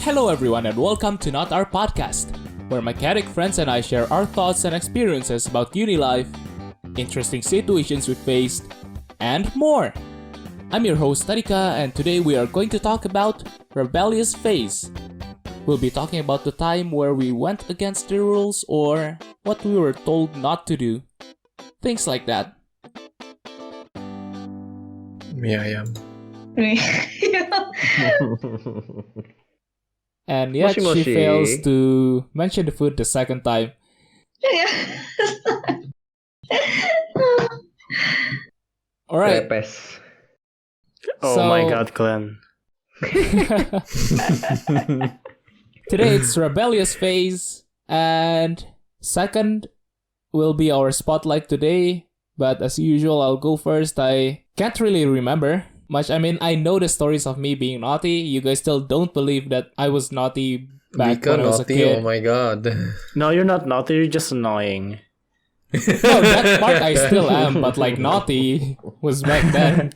Hello everyone and welcome to Not Our Podcast, where my chaotic friends and I share our thoughts and experiences about uni life, interesting situations we faced, and more. I'm your host Adhika, and today we are going to talk about Rebellious phase. We'll be talking about the time where we went against the rules or what we were told not to do. Things like that. Yeah. And yet Moshi she moshi. fails to mention the food the second time. Alright. Repes. Oh my god, Glen. Today it's Rebellious phase, and second will be our spotlight today. But as usual, I'll go first. I can't really remember much. I mean, I know the stories of me being naughty. You guys still don't believe that I was naughty back Vika when I was a naughty, kid. oh my god. No, you're not naughty, you're just annoying. No, that part I still am, but like naughty was back then.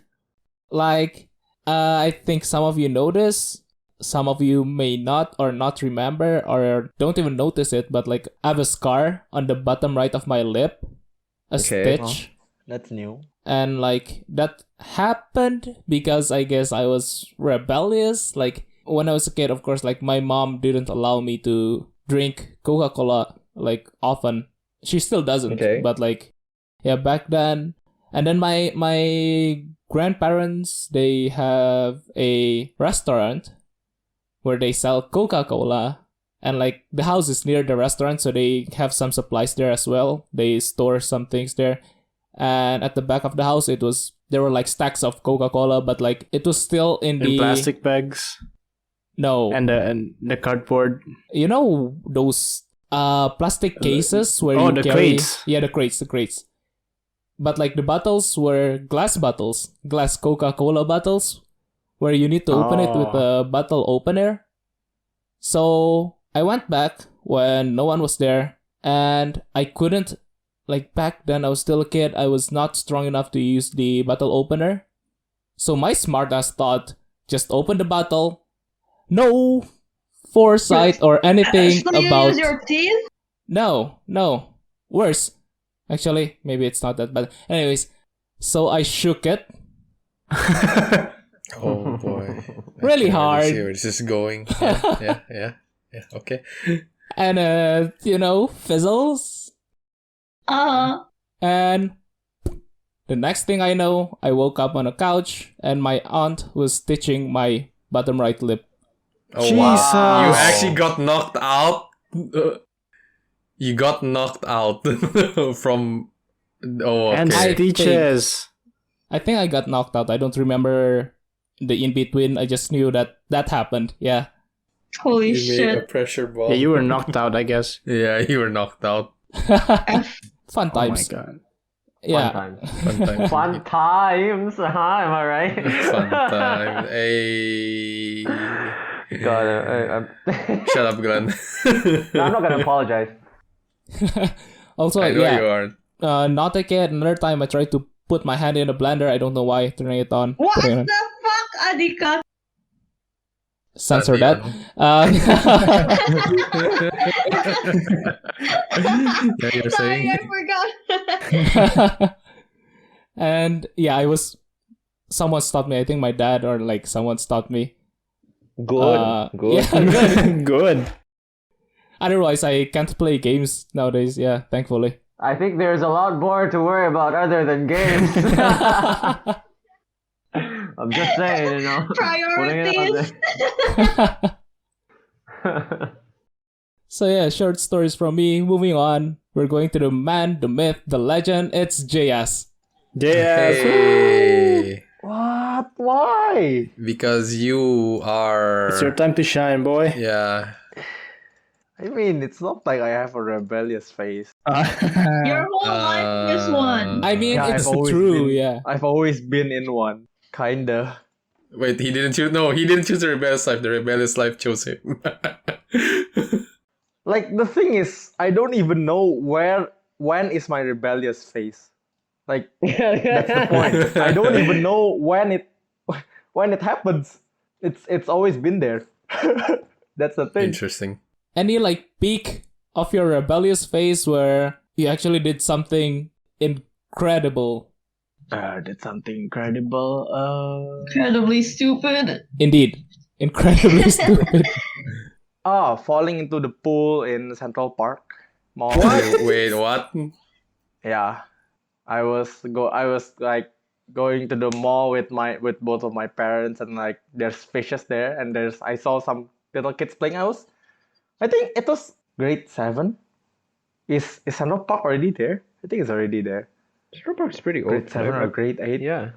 Like, I think some of you know this. Some of you may not or not remember or don't even notice it, but like I have a scar on the bottom right of my lip. A stitch. That's new. And like that happened because I guess I was rebellious. Like when I was a kid, of course, like my mom didn't allow me to drink Coca-Cola like often. She still doesn't. Okay. But like, yeah, back then. And then my grandparents, they have a restaurant where they sell Coca-Cola. And like the house is near the restaurant, so they have some supplies there as well. They store some things there. And at the back of the house, there were like stacks of Coca-Cola, but like it was still in the plastic bags. No. And the cardboard. You know those plastic cases where oh, you the carry crates. Yeah, the crates. But like the bottles were glass bottles, glass Coca-Cola bottles, where you need to open it with a bottle opener. So I went back when no one was there, and I couldn't. Like back then, I was still a kid. I was not strong enough to use the bottle opener. So my smartass thought, just open the bottle. No foresight or anything so you about. use your teeth? No. Worse. Actually, maybe it's not that bad. Anyways, so I shook it. Oh boy. Really I can already hard. see where this is going. Yeah. Okay. And fizzles. And the next thing I know, I woke up on a couch and my aunt was stitching my bottom right lip. Oh Jesus. wow. You actually got knocked out. You got knocked out from. Oh, okay. And stitches. I think I got knocked out. I don't remember the in-between. I just knew that happened. Yeah. Holy You made a shit. pressure ball. Yeah, you were knocked out, I guess. Yeah, you were knocked out. Fun times. Oh my god. Yeah. Fun time. Fun times, huh? Am I right? Fun time. Hey. God, Shut up, Glenn. no, I'm not gonna apologize. Also, I know yeah. you aren't. Not a kid. Another time I tried to put my hand in a blender. I don't know why. Turning it on. What putting it the on. fuck, Adhika? Censor that. Yeah, you're Sorry, saying. I forgot. And yeah, someone stopped me. I think my dad or like someone stopped me. Good. Yeah, good. Good. Otherwise, I can't play games nowadays. Yeah, thankfully. I think there's a lot more to worry about other than games. I'm just saying, putting it out Priorities. there. So yeah, short stories from me. Moving on, we're going to the man, the myth, the legend. It's JS. JS. Hey. What? Why? Because you are. It's your time to shine, boy. Yeah. I mean, it's not like I have a rebellious face. Your whole life is one. I mean, Yeah, it's I've always true. been- Yeah. I've always been in one. Kinda. Wait, he didn't choose. No, he didn't choose the rebellious life. The rebellious life chose him. Like, the thing is, I don't even know when is my rebellious phase. Like, that's the point. I don't even know when it happens. It's always been there. That's the thing. Interesting. Any like peak of your rebellious phase where you actually did something incredible? Did something incredible. Incredibly stupid. Indeed, incredibly stupid. Falling into the pool in Central Park Mall. Wait, what? Yeah, I was like going to the mall with both of my parents, and like there's fishes there, and I saw some little kids playing. I think it was grade 7. Is Central Park already there? I think it's already there. Central Park's pretty old. Grade 7 or grade 8. Yeah.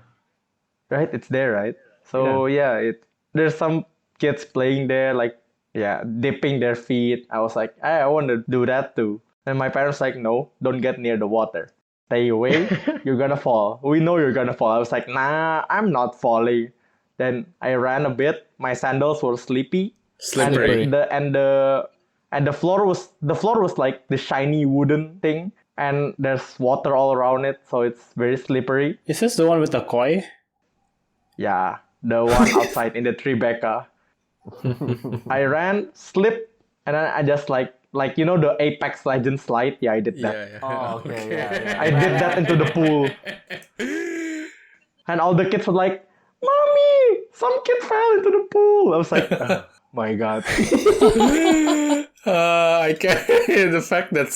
Right, it's there, right? So yeah, there's some kids playing there, like dipping their feet. I was like, I want to do that too. And my parents like, no, don't get near the water. Stay away, you're gonna fall. We know you're gonna fall. I was like, nah, I'm not falling. Then I ran a bit. My sandals were slippery. Slippery. And the floor was like the shiny wooden thing, and there's water all around it, so it's very slippery. Is this the one with the koi? Yeah, the one outside in the Tribeca. I ran, slipped, and then I just like the Apex Legends slide. Yeah, I did that. Yeah. Oh, okay. Yeah. I did that into the pool, and all the kids were like, "Mommy, some kid fell into the pool." I was like, oh, my God. I can't. The fact that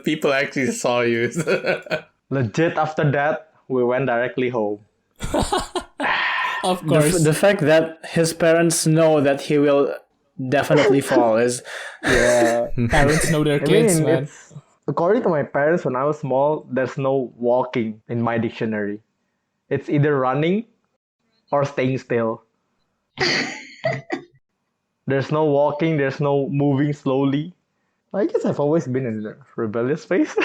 people actually saw you. Legit. After that, we went directly home. Of course. The fact that his parents know that he will definitely fall is... Yeah. Parents know their kids, man. According to my parents, when I was small, there's no walking in my dictionary. It's either running or staying still. There's no walking, there's no moving slowly. I guess I've always been in a rebellious phase.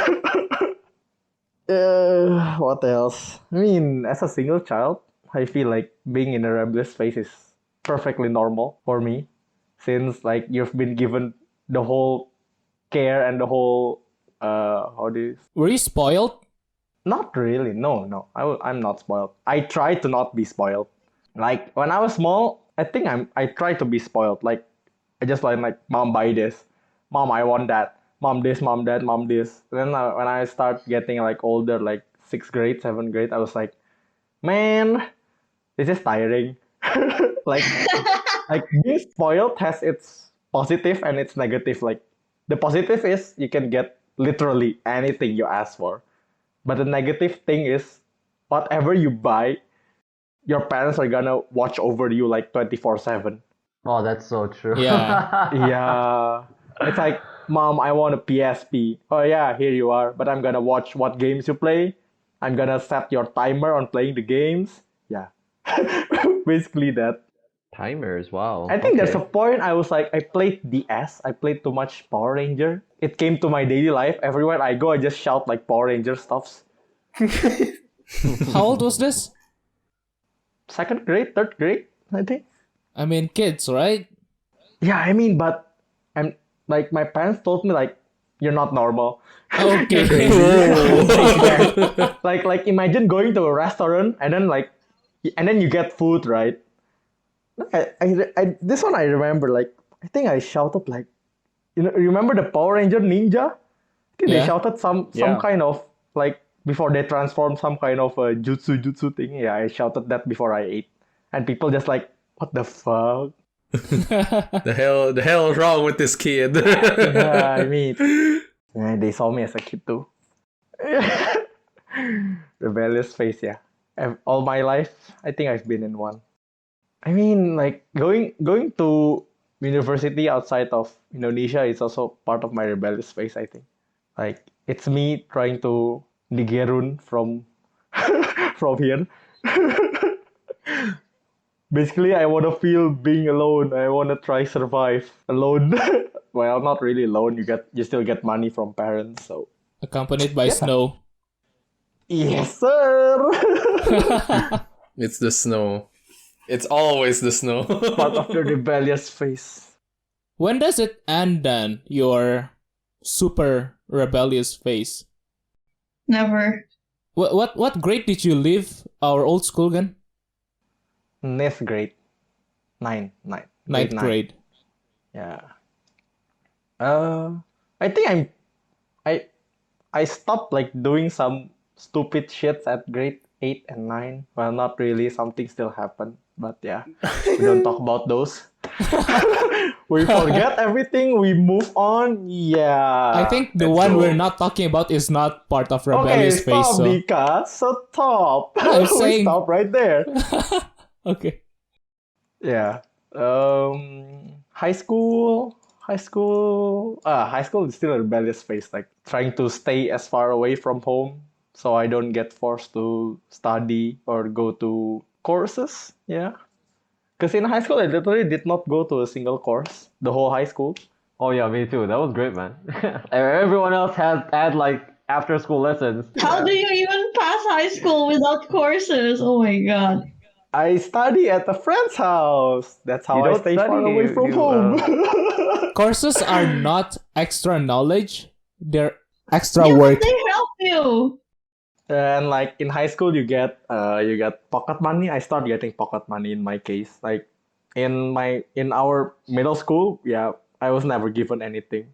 What else? I mean, as a single child, I feel like being in a rebellious phase is perfectly normal for me, since like you've been given the whole care and the whole Were you spoiled? Not really. No. I'm not spoiled. I try to not be spoiled. Like when I was small, I think I tried to be spoiled. Like I just like mom, buy this, mom, I want that, mom this, mom that, mom this. Then when I start getting like older, like 6th grade, 7th grade, I was like, man, this is tiring. like being spoiled has its positive and its negative. Like the positive is you can get literally anything you ask for, but the negative thing is whatever you buy, your parents are gonna watch over you like 24/7. Oh, that's so true. Yeah. Yeah. It's like, mom, I want a PSP. Oh yeah, here you are. But I'm gonna watch what games you play. I'm gonna set your timer on playing the games. Yeah. Basically that. Timers, wow. I think there's a point I was like, I played DS. I played too much Power Ranger. It came to my daily life. Everywhere I go, I just shout like Power Ranger stuffs. How old was this? 2nd grade, 3rd grade, I think. I mean, kids, right? Yeah, I mean, but I'm like, my parents told me like, you're not normal. Okay. like imagine going to a restaurant and then you get food, right? I this one I remember, like I think I shouted like, remember the Power Ranger Ninja? I think they shouted some kind of like, before they transformed, some kind of a jutsu thing. Yeah, I shouted that before I ate, and people just like, what the fuck? The hell is wrong with this kid? Yeah, I mean, they saw me as a kid too. Rebellious phase, yeah. All my life, I think I've been in one. I mean, like going to university outside of Indonesia is also part of my rebellious phase, I think. Like it's me trying to nigerun from here. Basically, I want to feel being alone. I want to try survive alone. Well, not really alone. You still get money from parents, so. Accompanied by snow. Yes, sir. It's the snow. It's always the snow. Part of the rebellious phase. When does it end then, your super rebellious phase? Never. What grade did you leave our old school again? 9th grade. 9. 9th grade. Yeah. I think I I stopped like doing some stupid shits at grade 8 and 9. Well, not really. Something still happened, but yeah, we don't talk about those. We forget everything. We move on. Yeah. I think the let's one go. we're not talking about is not part of Okay, rebellious phase. stop, So Dika. So stop. No, I'm We saying- stop right there. okay. Yeah. High school. High school is still a rebellious phase, like trying to stay as far away from home so I don't get forced to study or go to courses. Yeah. Because in high school, I literally did not go to a single course the whole high school. Oh yeah, me too. That was great, man. Everyone else had like after school lessons. How do you even pass high school without courses? Oh my god. I study at a friend's house. That's how You I don't stay far study, away from you, home. Courses are not extra knowledge; they're extra Yeah, work. but they help you. And like in high school, you get pocket money. I start getting pocket money in my case. Like in our middle school, yeah, I was never given anything,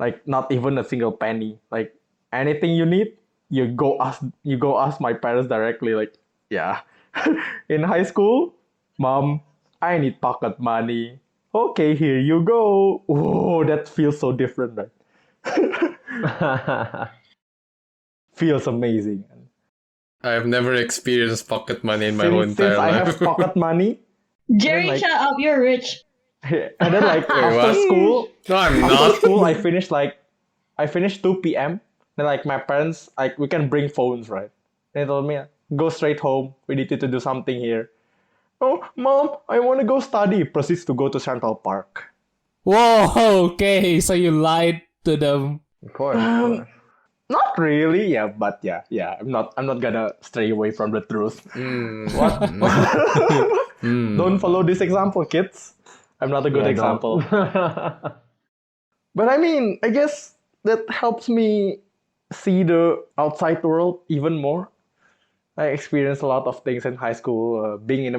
like not even a single penny. Like anything you need, you go ask my parents directly. Like yeah, in high school, mom, I need pocket money. Okay, here you go. Oh, that feels so different, right? Feels amazing. I've never experienced pocket money in my whole Since entire I life. have pocket money, Jerry, like- shut up, you're rich. and then like after what? school, No, I'm after not. school, I finished 2 p.m. Then like my parents, like we can bring phones, right? They told me, go straight home. We need you to do something here. Oh, mom, I want to go study. Proceeds to go to Central Park. Whoa. Okay, so you lied to them. Of course. Of course. Not really, yeah, but yeah. I'm not gonna stray away from the truth. Don't follow this example, kids. I'm not a good Yeah, example. don't. But I mean, I guess that helps me see the outside world even more. I experienced a lot of things in high school. Being in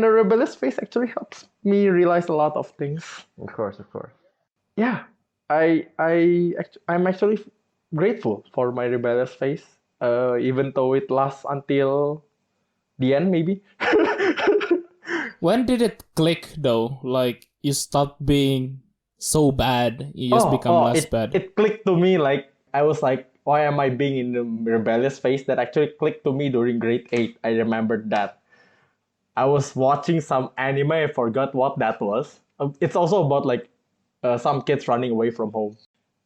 a rebellious phase actually helps me realize a lot of things. Of course. Of course. Yeah, I'm actually grateful for my rebellious phase. Even though it lasts until the end, maybe. When did it click though? Like you stopped being so bad, you just become less bad. It clicked to me like I was like, why am I being in the rebellious phase? That actually clicked to me during grade 8. I remembered that. I was watching some anime, I forgot what that was. It's also about like some kids running away from home.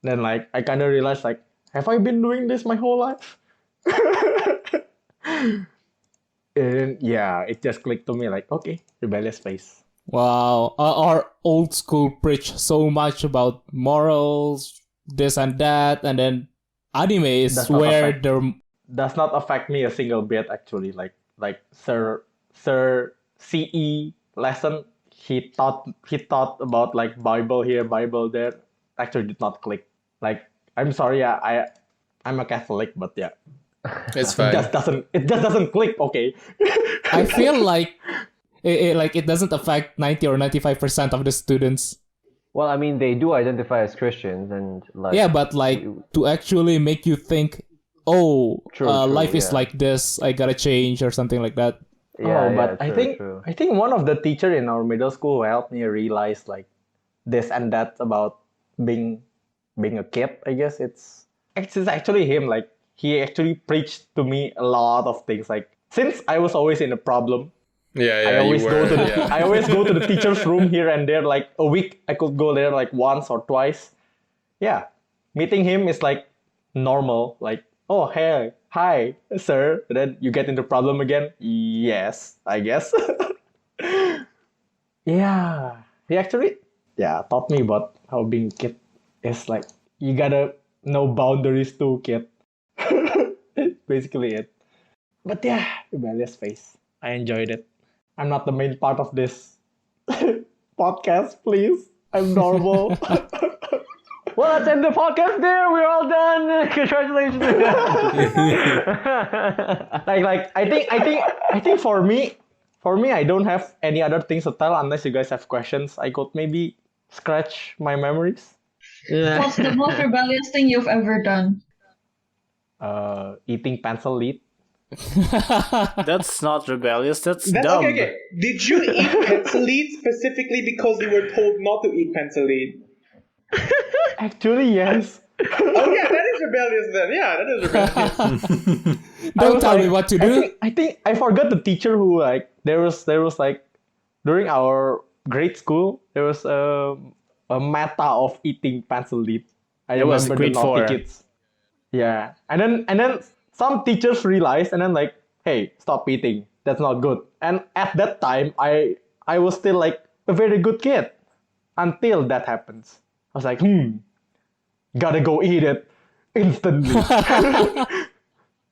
Then like I kind of realized like, have I been doing this my whole life? And yeah, it just clicked to me like, okay, rebellious phase. Wow, our old school preach so much about morals, this and that, and then anime is That's not where affect- the Does not affect me a single bit actually. Like Sir CE lesson, he taught about like Bible here, Bible there. Actually did not click. Like I'm sorry, I'm a Catholic, but yeah, It's fine. it just doesn't click. Okay. I feel like it doesn't affect 90 or 95% of the students. Well, I mean, they do identify as Christians, and like Yeah, but like to actually make you think, oh, True, life is yeah. like this, I gotta change or something like that. yeah, But true, I think true. I think one of the teacher in our middle school helped me realize like this and that about being a kid. I guess it's actually him. Like he actually preached to me a lot of things. Like since I was always in a problem, Yeah, I always you go were. to the Yeah. I always go to the teacher's room here and there. Like a week, I could go there like once or twice. Yeah, meeting him is like normal. Like, oh hey, hi sir. And then you get into problem again. Yes, I guess. Yeah, he actually taught me about how being a kid is like. You gotta know boundaries too, kid. Basically it. But yeah, rebellious phase. I enjoyed it. I'm not the main part of this podcast, please. I'm normal. Well, let's end the podcast there. We're all done. Congratulations. like I think for me I don't have any other things to tell unless you guys have questions. I could maybe scratch my memories. What's the most rebellious thing you've ever done? Eating pencil lead. That's not rebellious. That's That's dumb. okay. Did you eat pencil lead specifically because you were told not to eat pencil lead? Actually, yes. Oh yeah, that is rebellious then. Yeah, that is rebellious. Don't tell me what to do. I think I forgot the teacher who like there was like during our grade school there was a meta of eating pencil lead. I It was remember the grade naughty 4. kids. Yeah, and then some teachers realized and then like, hey, stop eating. That's not good. And at that time, I was still like a very good kid until that happens. I was like, gotta go eat it instantly.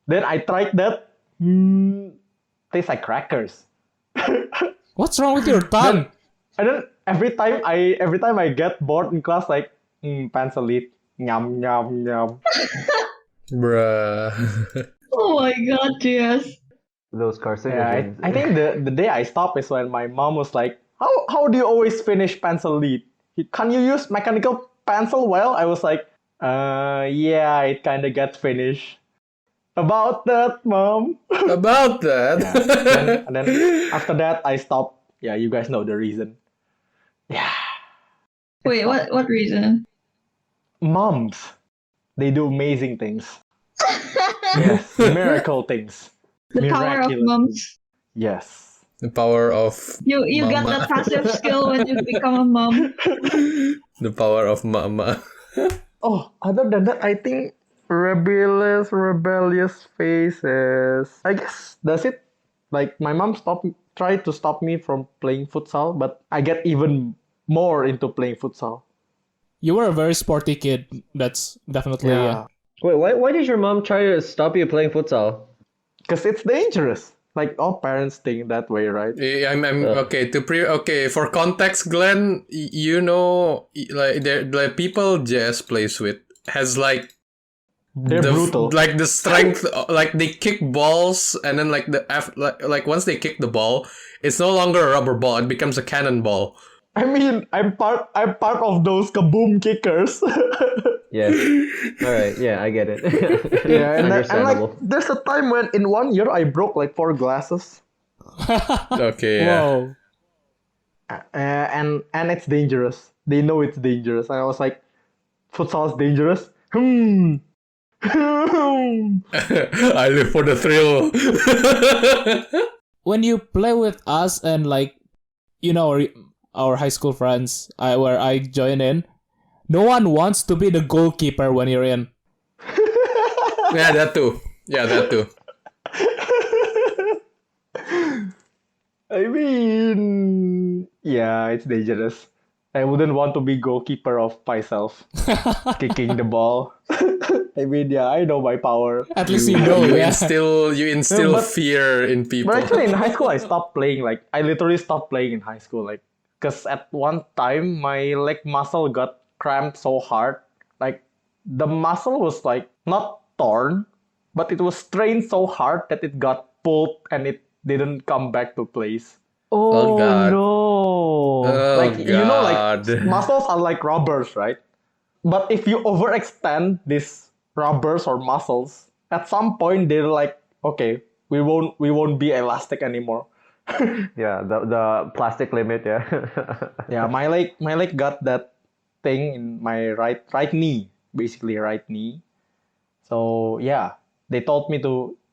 Then I tried that. Tastes like crackers. What's wrong with your tongue? And then every time I get bored in class, like pencil lead, yum yum yum. Bruh. Oh my god, yes. Those Yeah, carcinogens. I think the day I stopped is when my mom was like, how do you always finish pencil lead? Can you use mechanical pencil well? I was like, yeah, it kind of gets finished. About that, mom. About that. And then after that, I stopped. Yeah, you guys know the reason. Yeah. Wait, what reason? Moms, they do amazing things. Yes, miracle things. The power of Miraculous. moms. Yes. The power of You got mama. that passive skill when you become a mom. The power of mama. Oh, other than that, I think rebellious phases. I guess that's it. Like my mom tried to stop me from playing futsal, but I get even more into playing futsal. You were a very sporty kid. That's definitely Wait, why did your mom try to stop you playing futsal? Because it's dangerous. Like all parents think that way, right? I'm okay okay for context, Glenn. You know, like the people Jess plays with has like They're brutal. like the strength, like they kick balls and then like like once they kick the ball, it's no longer a rubber ball; it becomes a cannonball. I mean, I'm part of those kaboom kickers. Yeah. All right. Yeah, I get it. Yeah, and like Understandable. there's a time when in 1 year I broke like 4 glasses. Okay, yeah. Whoa. And it's dangerous. They know it's dangerous. And I was like, futsal is dangerous. Hmm. I live for the thrill. When you play with us and like, our high school friends, where I join in, no one wants to be the goalkeeper when you're in. Yeah, that too. I mean, yeah, it's dangerous. I wouldn't want to be goalkeeper of myself, kicking the ball. I mean, yeah, I know my power. At least you know, You yeah. instill but- fear in people. But actually, in high school, I stopped playing. Like, I literally stopped playing in high school. Like, because at one time, my leg muscle got cramped so hard. Like, the muscle was like not torn, but it was strained so hard that it got pulled and it didn't come back to place. Oh, God. no! Like, God. muscles are like rubbers, right? But if you overextend these rubbers or muscles, at some point they're like, okay, we won't be elastic anymore. Yeah, the plastic limit. Yeah. Yeah, my leg got that thing in my right knee, basically right knee. So yeah, they told me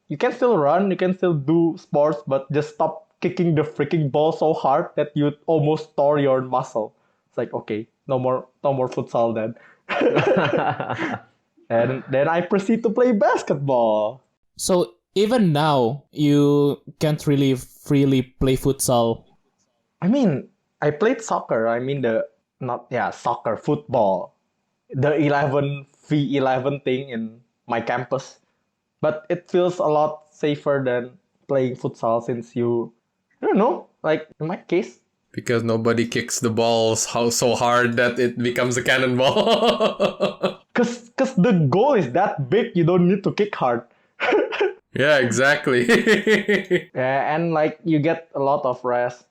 you can still run, you can still do sports, but just stop kicking the freaking ball so hard that you almost tore your muscle. It's like, okay, no more futsal then. And then I proceed to play basketball. So even now, you can't really freely play futsal. I mean, I played soccer. I mean soccer, football. The 11v11 thing in my campus. But it feels a lot safer than playing futsal since I don't know, like in my case. Because nobody kicks the balls so hard that it becomes a cannonball. Cause the goal is that big, you don't need to kick hard. Yeah, exactly. And like you get a lot of rest.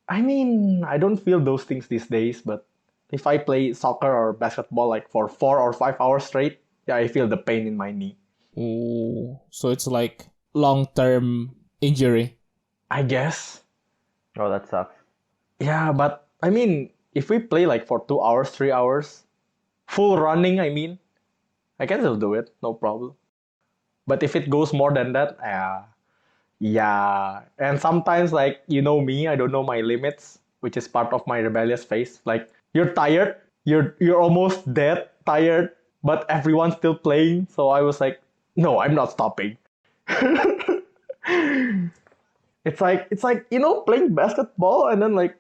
I mean, I don't feel those things these days, but if I play soccer or basketball like for 4 or 5 hours straight, yeah, I feel the pain in my knee. Ooh, so it's like long-term injury. I guess. Oh, that sucks. Yeah, but I mean, if we play like for 2 hours, 3 hours, full running, I mean, I can still do it, no problem. But if it goes more than that, yeah. And sometimes, like, you know me, I don't know my limits, which is part of my rebellious phase. Like, you're tired, you're almost dead, tired, but everyone's still playing. So I was like, no, I'm not stopping. It's like playing basketball and then like,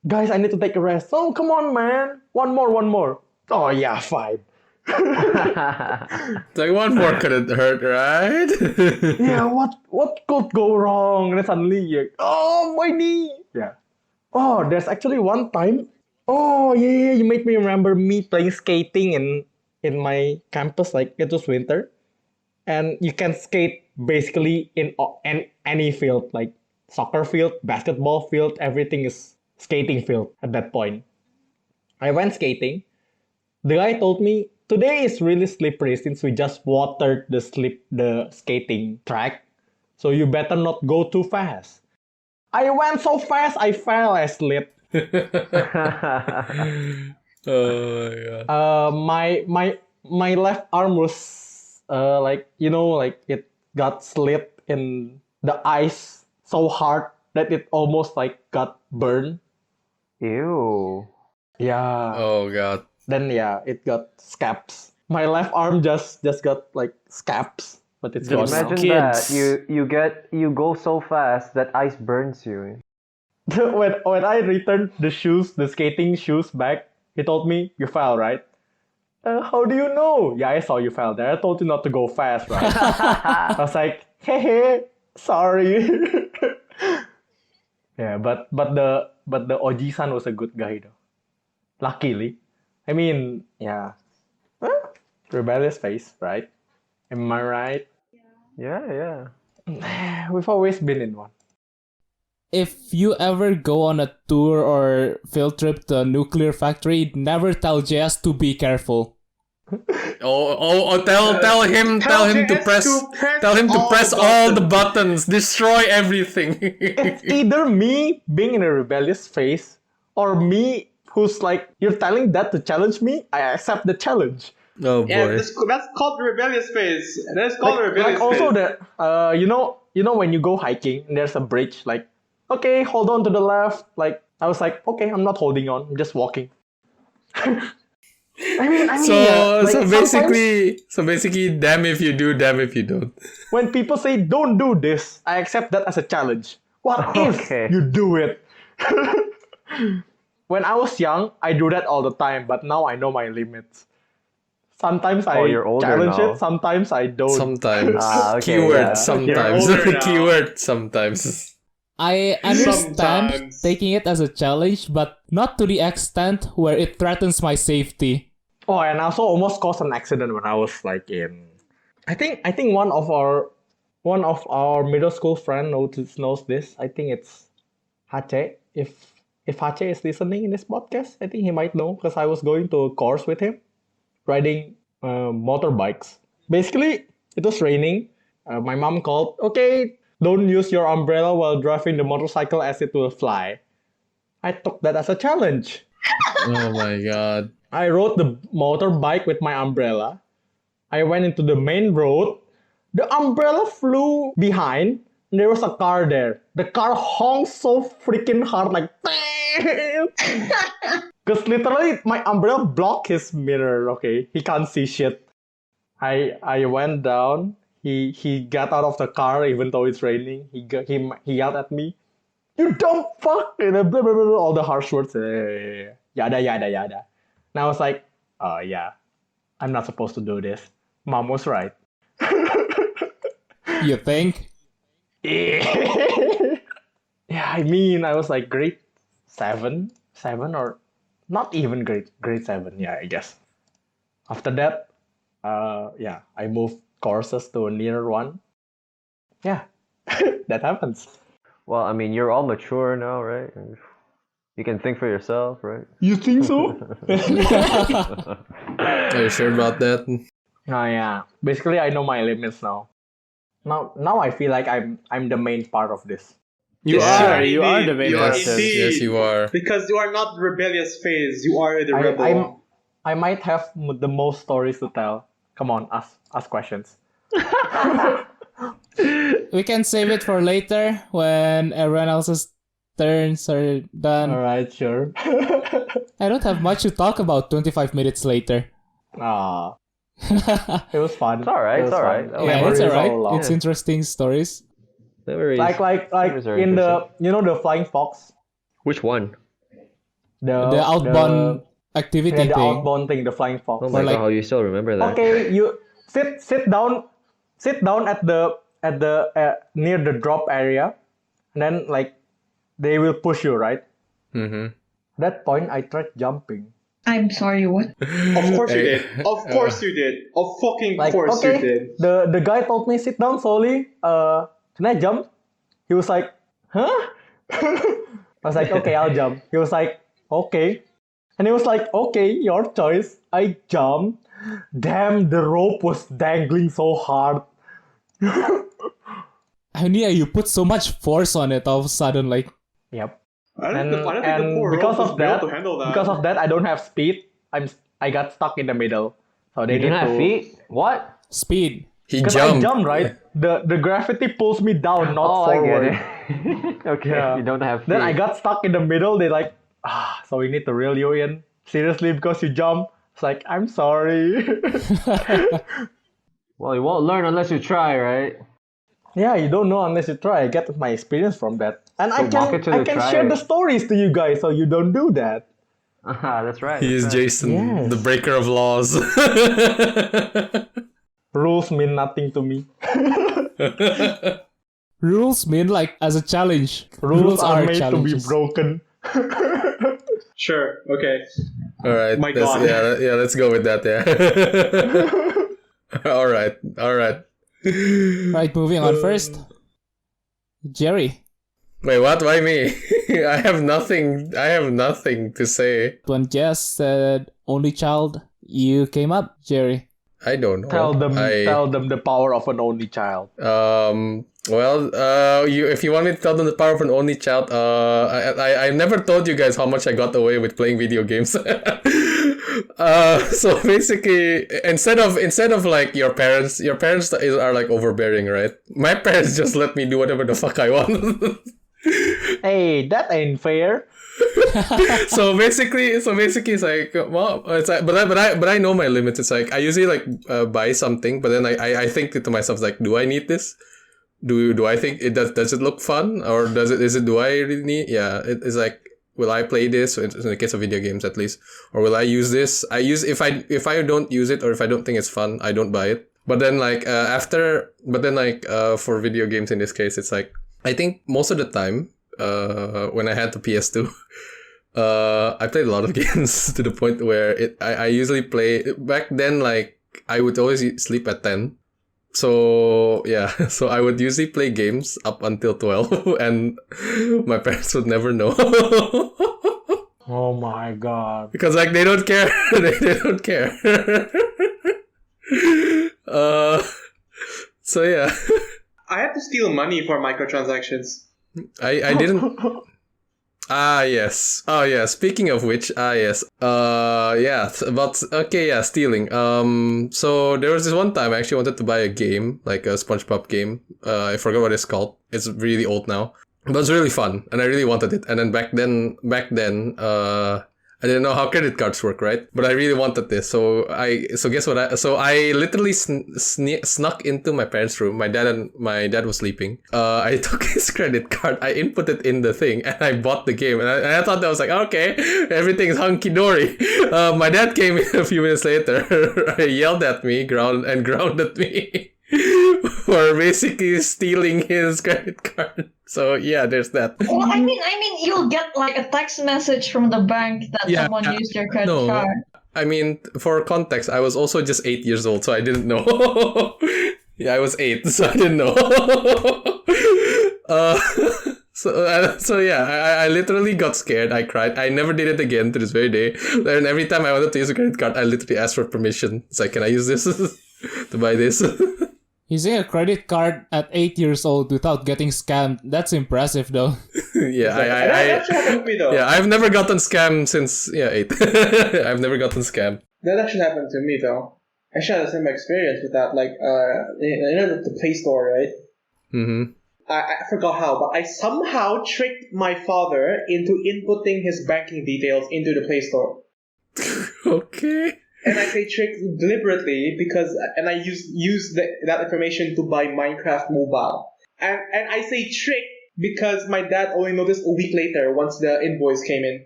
guys, I need to take a rest. Oh, come on, man, one more. Oh yeah, fine. It's like one more couldn't hurt, right? Yeah, what could go wrong? And then suddenly, oh, my knee. Yeah. Oh, there's actually one time. Oh yeah, you make me remember me playing skating in my campus. Like it was winter, and you can skate basically in any field, like soccer field, basketball field. Everything is skating field at that point. I went skating. The guy told me today is really slippery since we just watered the skating track. So you better not go too fast. I went so fast I fell, I slipped. Oh my god. My left arm was like it got slit in the ice so hard that it almost like got burned. Ew. Yeah. Oh god. Then yeah, it got scabs. My left arm just got like scabs, but it's gone Those now. Imagine kids. that you go so fast that ice burns you. when I returned the skating shoes back, he told me, "You fell, right?" How do you know? Yeah, I saw you fell there. I told you not to go fast, right? I was like, hey, sorry. Yeah, but the Oji-san was a good guy though. Luckily, I mean, yeah, rebellious face, right? Am I right? Yeah. We've always been in one. If you ever go on a tour or field trip to a nuclear factory, never tell JS to be careful. Tell him to press all the buttons, destroy everything. It's either me being in a rebellious phase or me who's like, you're telling that to challenge me, I accept the challenge. Oh Yeah, boy. that's called the rebellious phase. That's called the rebellious Like also phase. that you know when you go hiking and there's a bridge, like, okay, hold on to the left. Like I was like, okay, I'm not holding on, I'm just walking. I mean, yeah, like so basically, damn if you do, damn if you don't. when people say don't do this, I accept that as a challenge. What Okay. if you do it? When I was young, I do that all the time, but now I know my limits. Sometimes I you're older challenge now. it, sometimes I don't. Sometimes. Okay, Keyword yeah. sometimes. You're older now. Keyword sometimes. I understand Sometimes. taking it as a challenge, but not to the extent where it threatens my safety. Oh, and I also almost caused an accident when I was like in. I think one of our middle school friend knows this. I think it's Hache. If Hache is listening in this podcast, I think he might know because I was going to a course with him, riding motorbikes. Basically, it was raining. My mom called, okay, don't use your umbrella while driving the motorcycle as it will fly. I took that as a challenge. Oh my god. I rode the motorbike with my umbrella. I went into the main road. The umbrella flew behind. And there was a car there. The car honked so freaking hard, like, because literally my umbrella blocked his mirror. Okay, he can't see shit. I went down. He got out of the car even though it's raining. He yelled at me, "You dumb fuck!" And blah, blah, blah, blah, all the harsh words. Yada yada yada. And I was like, yeah, I'm not supposed to do this. Mom was right. You think? Yeah, I mean, I was like grade 7 or not even grade 7. Yeah, I guess. After that, yeah, I moved courses to a nearer one. Yeah, that happens. Well, I mean, you're all mature now, right? You can think for yourself, right? You think so? Are you sure about that? Oh yeah. Basically, I know my limits now. Now I feel like I'm the main part of this. You Yeah. are. You are the main You are person. indeed. Yes, you are. Because you are not the rebellious phase. You are the rebel. I might have the most stories to tell. Come on, ask questions. We can save it for later when everyone else's turns are done. All right, sure. I don't have much to talk about 25 minutes later. Ah, it was fun. It's alright, It was it's alright. fun. Oh, Yeah, Memories it's alright. all along. It's interesting stories. Memories. Like Memories are in the interesting. you know the flying fox, Which one? The outbound activity the thing. outbound thing, the flying fox. Oh my like- god, how you still remember that? Okay, you sit down at the near the drop area, and then like they will push you, right? Mm-hmm. At that point, I tried jumping. I'm sorry, what? Of course you Hey, did. Of course you did. Of fucking Like course okay, you did. the guy told me sit down slowly. Can I jump? He was like, huh? I was like, okay, I'll jump. He was like, okay. And he was like, okay, your choice. I jumped. Damn, the rope was dangling so hard. And yeah, you put so much force on it all of a sudden, like, Yep. I don't And, think the and poor because rope was of built that, to handle that. because of that, I don't have speed. I got stuck in the middle. So they You didn't need have to. feet? What? speed. He Because I jumped. jumped, right? The gravity pulls me down, not Oh, forward. I get it. Okay, Yeah. you don't have feet. Then I got stuck in the middle. They like, so we need to reel you in. Seriously, because you jump. It's like, I'm sorry. Well, you won't learn unless you try, right? Yeah, you don't know unless you try. I get my experience from that. And So walk it till I you can try share it. the stories to you guys so you don't do that. That's right. He is that's right. Jason, Yes. the breaker of laws. Rules mean nothing to me. Rules mean like as a challenge. Rules are made to be challenges. broken. Sure, okay. All right. My God. Yeah, let's go with that. Yeah. All right. Right, moving on first. Jerry. Wait, what? Why me? I have nothing to say. When Jess said only child, you came up, Jerry. I don't know. Tell them I, the power of an only child. Well, if you want me to tell them the power of an only child, I never told you guys how much I got away with playing video games. So basically, instead of like your parents are like overbearing, right? My parents just let me do whatever the fuck I want. Hey, that ain't fair. So basically, it's like, well, it's like, but I know my limits. It's like I usually like buy something, but then I think to myself like, do I need this? Do I think it does it look fun, or do I really need? Yeah, it's like, will I play this in the case of video games at least, or will I use this? If I don't use it, or if I don't think it's fun, I don't buy it. But then for video games in this case, it's like I think most of the time when I had the PS2. I played a lot of games to the point where I usually play back then. Like I would always sleep at 10, so yeah. So I would usually play games up until 12, and my parents would never know Oh my god. because like they don't care. they don't care. So yeah, I had to steal money for microtransactions. I didn't. Yes. Oh yeah, speaking of which, yes. Yeah, but okay, yeah, stealing. So there was this one time I actually wanted to buy a game, like a SpongeBob game. I forgot what it's called. It's really old now. But it was really fun, and I really wanted it. And then back then, I didn't know how credit cards work, right? But I really wanted this. So guess what? I literally snuck into my parents' room. My dad was sleeping. I took his credit card. I input it in the thing, and I bought the game. And I thought that was like, okay, everything's hunky dory. My dad came in a few minutes later. He yelled at me, grounded me. For basically stealing his credit card. So yeah, there's that. Well, I mean, you'll get like a text message from the bank that Yeah, someone used your credit no. card. I mean, for context, I was also just 8 years old, so I didn't know. Yeah, I was 8, so I didn't know. So yeah, I literally got scared. I cried. I never did it again to this very day. And every time I wanted to use a credit card, I literally asked for permission. It's like, can I use this to buy this? Using a credit card at 8 years old without getting scammed, that's impressive though. Yeah, That actually happened to me though. yeah, I've never gotten scammed since 8. I've never gotten scammed. That actually happened to me though. I actually had the same experience with that. Like, you know the Play Store, right? Mm-hmm. I forgot how, but I somehow tricked my father into inputting his banking details into the Play Store. Okay. And I say trick deliberately and I use that information to buy Minecraft Mobile. And I say trick because my dad only noticed a week later once the invoice came in.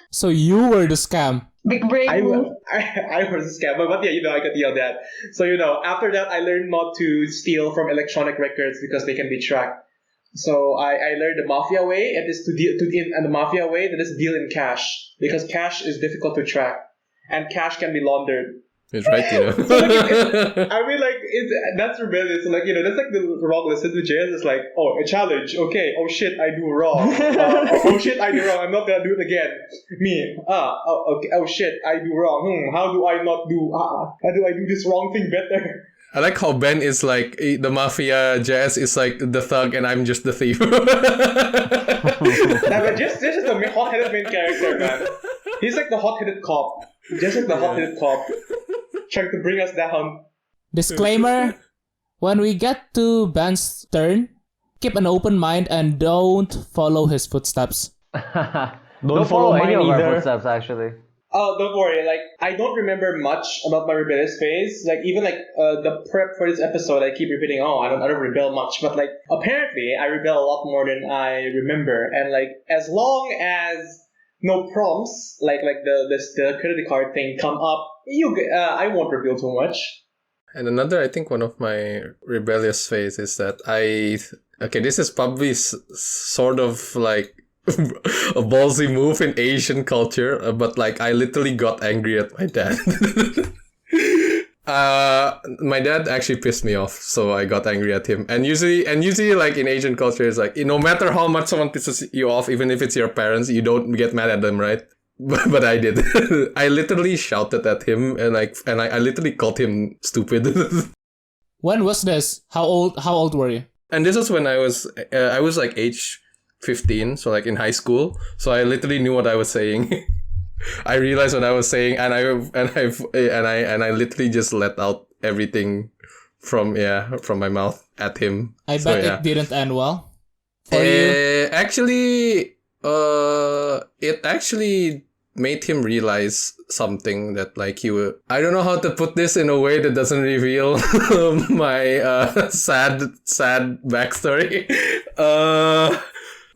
So you were the scam. Big brain move. I was a scammer, but yeah, I got yelled at. So, after that, I learned not to steal from electronic records because they can be tracked. So I learned the mafia way, and the mafia way, that is deal in cash, because cash is difficult to track, and cash can be laundered. It's right, So that's rebellious. So that's like the wrong lesson to JS. It's like, oh, a challenge. Okay. Oh shit, I do wrong. Oh shit, I do wrong. I'm not gonna do it again. Me. Okay. Oh shit, I do wrong. How do I not do? How do I do this wrong thing better? I like how Ben is like the mafia, Jazz is like the thug, and I'm just the thief. But just this is the hot-headed main character, man. He's like the hot-headed cop. Just like the hot-headed cop, trying to bring us down. Disclaimer, when we get to Ben's turn, keep an open mind and don't follow his footsteps. Don't follow any of our either. footsteps, actually. Oh, don't worry. Like, I don't remember much about my rebellious phase. Like, even the prep for this episode, I keep repeating, I don't rebel much. But like, apparently, I rebel a lot more than I remember. And like, as long as no prompts, like the credit card thing come up, I won't reveal too much. And another, I think one of my rebellious phase is that this is probably sort of like a ballsy move in Asian culture, but like I literally got angry at my dad. My dad actually pissed me off, so I got angry at him. And usually like in Asian culture, it's like, no matter how much someone pisses you off, even if it's your parents, you don't get mad at them, right? But I did. I literally shouted at him, and I literally called him stupid. When was this? How old were you? And this was when I was like age 15, so like in high school. So I literally knew what I was saying. I realized what I was saying, and I literally just let out everything from my mouth at him. I bet it didn't end well for you. Actually, it actually made him realize something that like I don't know how to put this in a way that doesn't reveal my sad backstory.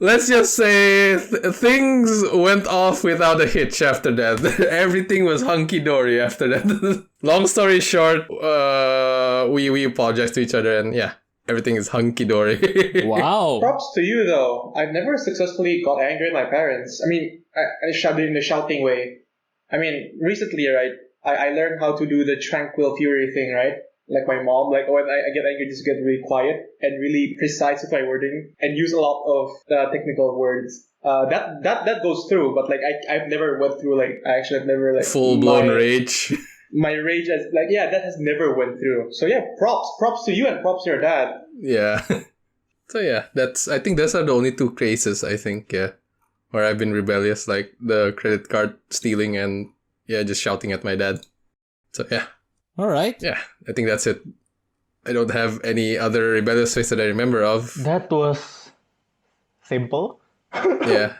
Let's just say things went off without a hitch after that. Everything was hunky-dory after that. Long story short, we apologized to each other, and everything is hunky-dory. Wow. Props to you, though. I've never successfully got angry at my parents. I mean, I shouted in the shouting way. I mean, recently, right, I learned how to do the tranquil fury thing, right? Like my mom, like when I get angry, just get really quiet and really precise with my wording and use a lot of technical words. That goes through, but like I've never went through I've never like full blown rage. My rage has that has never went through. So props to you and props to your dad. Yeah. So I think those are the only two cases I think where I've been rebellious, like the credit card stealing and just shouting at my dad. So All right. Yeah, I think that's it. I don't have any other rebellious phase that I remember of. That was simple. Yeah.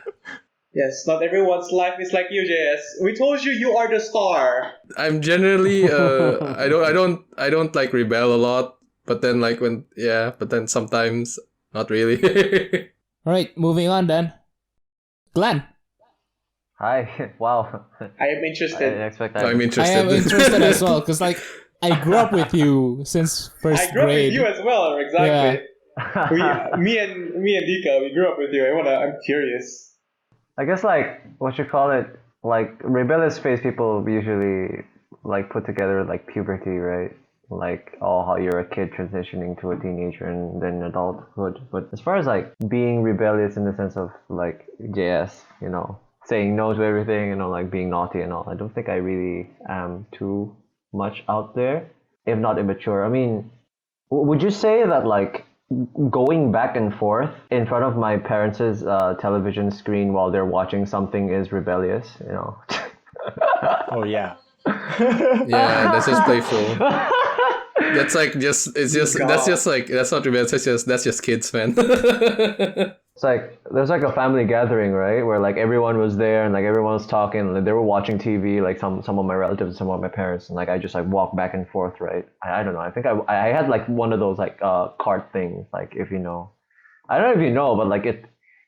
Yes, not everyone's life is like you, JS. We told you you are the star. I'm generally I don't like rebel a lot, but then but then sometimes not really. All right, moving on then. Glen. Hi. Wow. I am interested. I didn't expect that. I'm interested. I am interested as well, because like I grew up with you since first I grew up grade. with you as well, exactly. Me and Adhika, we grew up with you. I'm curious. I guess like what you call it, like rebellious phase people usually like put together like puberty, right? like, oh, how you're a kid transitioning to a teenager and then adulthood. But as far as like being rebellious in the sense of like JS, saying no to everything, like being naughty and all, I don't think I really am too much out there, if not immature. I mean, would you say that like going back and forth in front of my parents' television screen while they're watching something is rebellious? Oh yeah. Yeah, that's just playful. That's like that's not rebellious. That's just kids, man. It's like there's like a family gathering, right? Where like everyone was there and like everyone was talking. Like, they were watching TV, like some of my relatives, some of my parents, and like I just like walk back and forth, right? I don't know. I think I had like one of those like cart things, like if you know, I don't know if you know, but like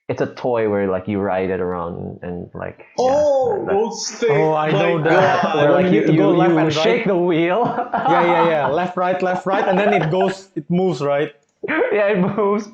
it's a toy where like you ride it around and like those things. Oh, I know that. where like you need to go left and shake right. the wheel. Yeah. Left, right, and then it moves, right? Yeah, it moves.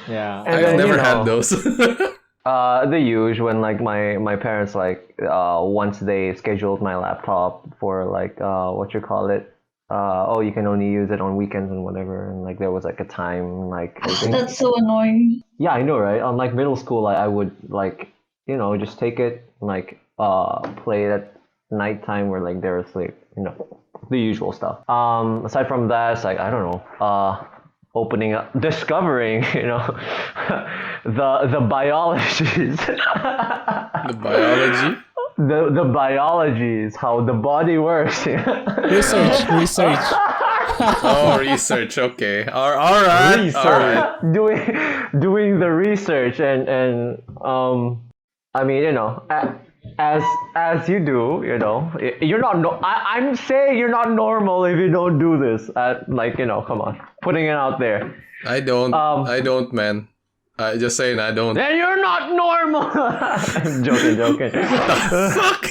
Yeah. And I've then, never had those. The usual when like my parents like once they scheduled my laptop for like what you call it, you can only use it on weekends and whatever, and like there was like a time like I think, That's so annoying. yeah, I know, right? On like middle school, I would like just take it like play it at nighttime where like they're asleep, the usual stuff. Aside from that, it's like I don't know, opening up, discovering, the biologies. The biology. The biology is how the body works. Research. Oh, research. Okay. All right. Research. All right. doing the research and I mean, as you do, you're not I'm saying you're not normal if you don't do this. Like, come on, putting it out there. I don't, man. Just saying, I don't. Then you're not normal. I'm joking. Fuck.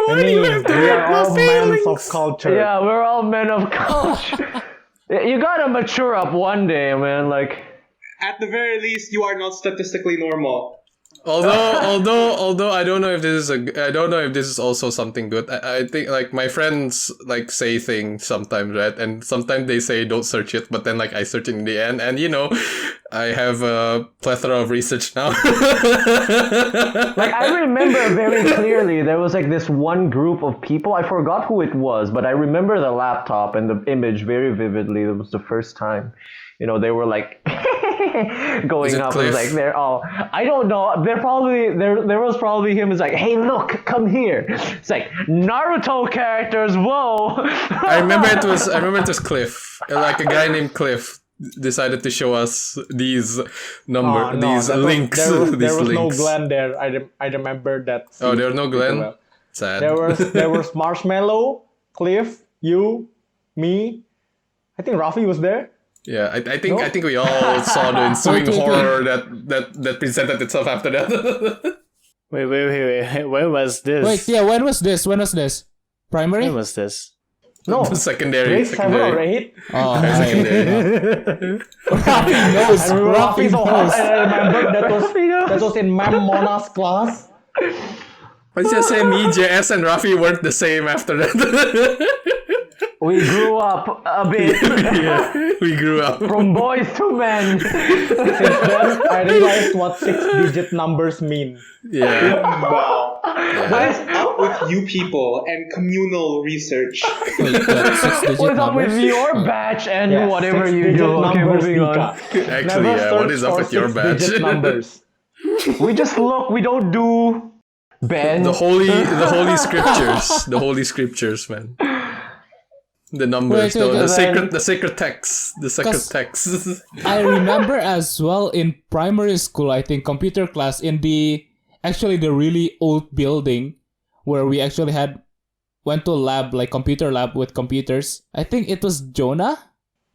I mean, we are all men of culture. Yeah, we're all men of culture. You gotta mature up one day, man. Like, At the very least, you are not statistically normal. Although I don't know if this is also something good. I think like my friends like say things sometimes, right? And sometimes they say don't search it, but then like I search it in the end, and I have a plethora of research now. Like I remember very clearly there was like this one group of people. I forgot who it was, but I remember the laptop and the image very vividly. It was the first time. They were like going up and like they're all, I don't know, they're probably there was probably him is like, hey look, come here. It's like Naruto characters, whoa. I remember it was Cliff. Like a guy named Cliff decided to show us these links. There was no Glen there. I remember that. Oh, there was no Glen? Well. Sad. There was Marshmallow, Cliff, you, me. I think Raffy was there. Yeah, I think we all saw the ensuing horror that presented itself after that. Wait. When was this? Wait, yeah, when was this? Primary? When was this? No, secondary. grade 7 or 8. Oh, Secondary. Raffy knows. I remember Raffy so hard, knows. and I remember that was in Ma'am Mona's class. Let's just say me, JS, and Raffy weren't the same after that. We grew up a bit. Yeah, we grew up. From boys to men. Since then, I realized what 6-digit numbers mean. Yeah. Wow. What is up with you people and communal research? Wait, six-digit What's up with numbers? your batch and Yeah, whatever you 6-digit do? Okay, numbers, moving on. Adhika. Actually, Never yeah. What search is up for with your badge? 6-digit numbers. We just look. We don't do. Ben. The holy scriptures. The holy scriptures, man. The numbers, Wait, the sacred text, I remember as well in primary school, I think, computer class in the really old building where we actually went to a lab, like computer lab with computers. I think it was Jonah.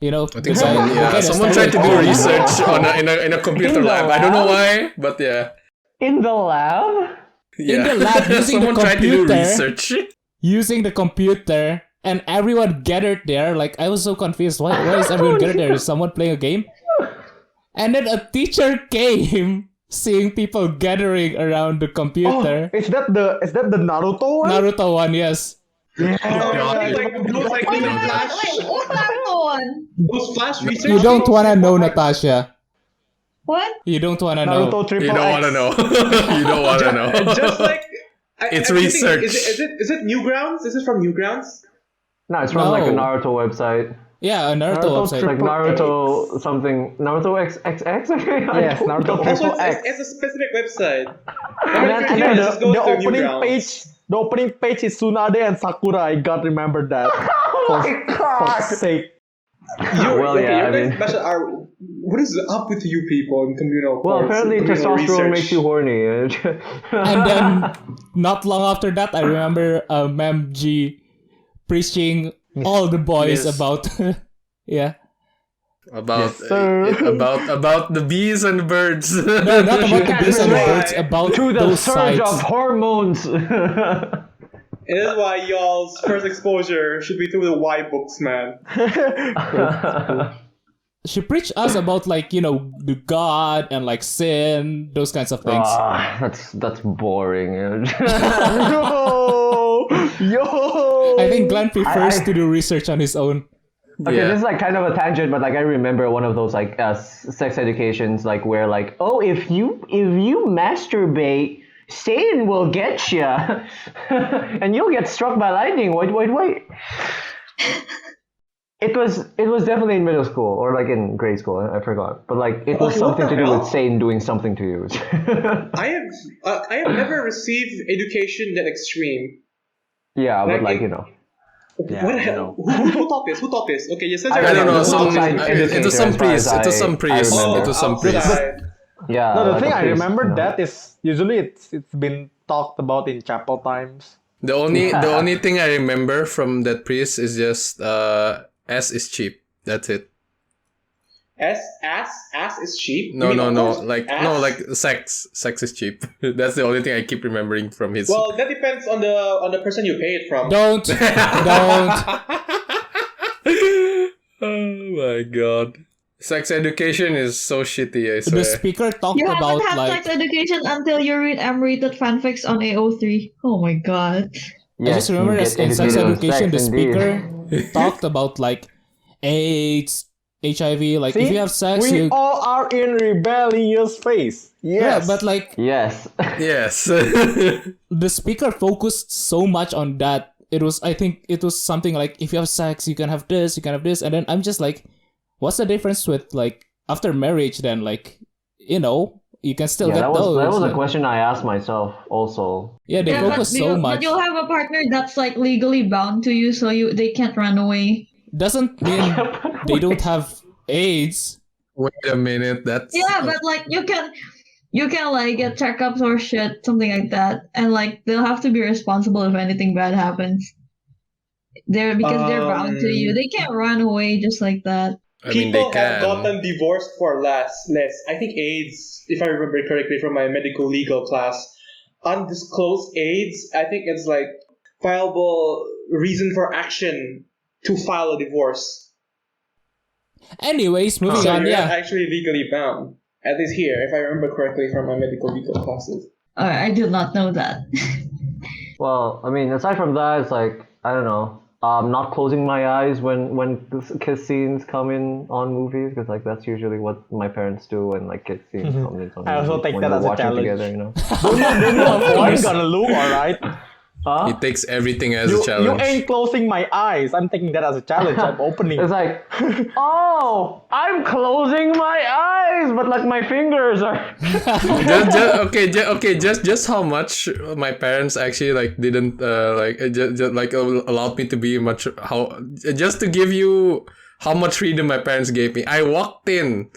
I think someone tried to do research in a computer lab. I don't know why, but yeah. In the lab? Yeah. In the lab using someone the tried to do computer. research. Using the computer. And everyone gathered there. Like, I was so confused. Why is everyone gathered there? Is someone playing a game? And then a teacher came, seeing people gathering around the computer. Oh, is that the Naruto one? Naruto one, yes. Like those like Wait, little wait, flash, wait, what's that one? those flash research. You don't things? wanna know, Natasha. What? You don't wanna know. Naruto Triple You don't want to X. know. You don't want to know. Just like It's I'm thinking, research. Is it Newgrounds? Is this from Newgrounds? No, it's from like a No. Naruto website. Yeah, a Naruto Naruto website. Like Triple Naruto something. Naruto XXX? Yes, Naruto Also, Triple X. it's a specific website. And then It just goes the to opening Newgrounds. page, the opening page is Tsunade and Sakura. I got remembered that. For fuck's sake. Well, yeah, I mean- What is up with you people in communal Well, courts, apparently communal testosterone research? makes you horny. And then, not long after that, I remember Mem G preaching all the boys Yes. about, yeah. About Yes, sir. about the bees and birds. No, not about the bees and Why? birds, about to the those surge sites. of hormones. It is why y'all's first exposure should be through the Y books, man. She preached us about like, you know, the God and like sin, those kinds of things. That's boring. Yo! I think Glen prefers I- to do research on his own. Okay, Yeah. this is like kind of a tangent, but like I remember one of those like sex educations, like where like, oh, if you masturbate, Satan will get you, and you'll get struck by lightning. Wait. It was definitely in middle school or like in grade school. I forgot, but like it was Okay, what something the to do hell? with Satan doing something to you. I have never received education that extreme. Yeah, but Like, like you know. Yeah, what the I hell? know. Who taught this? Who taught this? Okay, you said I I don't know. It was Some, outside it educator was some as far as priest. It was some I priest. remember. It was some priest. outside. Yeah. No, the like thing a I priest, remember you know. that is usually it's been talked about in chapel times. The only thing I remember from that priest is just S is cheap. That's it. Ass is cheap. No, You mean, no, of course, ass? sex is cheap. That's the only thing I keep remembering from his. Well, that depends on the person you pay it from. Don't. Oh my god. Sex education is so shitty, I swear. The speaker talked You haven't about had like. sex education until you read M-rated fanfics on AO3. Oh my god. I just remember you as get in sex educated on education, the sex, indeed. speaker talked about like AIDS, HIV. Like if See? you have sex, We you all are in rebellious phase. Yes. yeah. But like Yes. Yes. the speaker focused so much on that. I think it was something like if you have sex, you can have this, you can have this, and then I'm just like, what's the difference with like after marriage? Then like, you know, you can still Yeah, get that was those. a question I asked myself also. Yeah, they focus so much. But you'll have a partner that's like legally bound to you, so they can't run away. Doesn't mean they don't have AIDS. Wait a minute. That's Yeah, but like you can like get checkups or shit, something like that, and like they'll have to be responsible if anything bad happens. They're bound to you. They can't run away just like that. I mean, they People have can. gotten divorced for less. I think AIDS, if I remember correctly from my medical legal class, undisclosed AIDS, I think it's like viable reason for action to file a divorce. Anyways, moving So on. you're not Yeah, actually legally bound. At least here, if I remember correctly from my medical legal classes. I did not know that. Well, I mean, aside from that, it's like I don't know. Not closing my eyes when the kiss scenes come in on movies, because like that's usually what my parents do when like kiss scenes come in on I also movies take when that we're as a watching challenge. together, you know. I'm gonna look, alright? He takes everything as a You challenge. ain't closing my eyes. I'm taking that as a challenge. I'm opening. It's like, oh, I'm closing my eyes, but like my fingers are. Just how much my parents actually like didn't allowed me to be much just to give you how much freedom my parents gave me. I walked in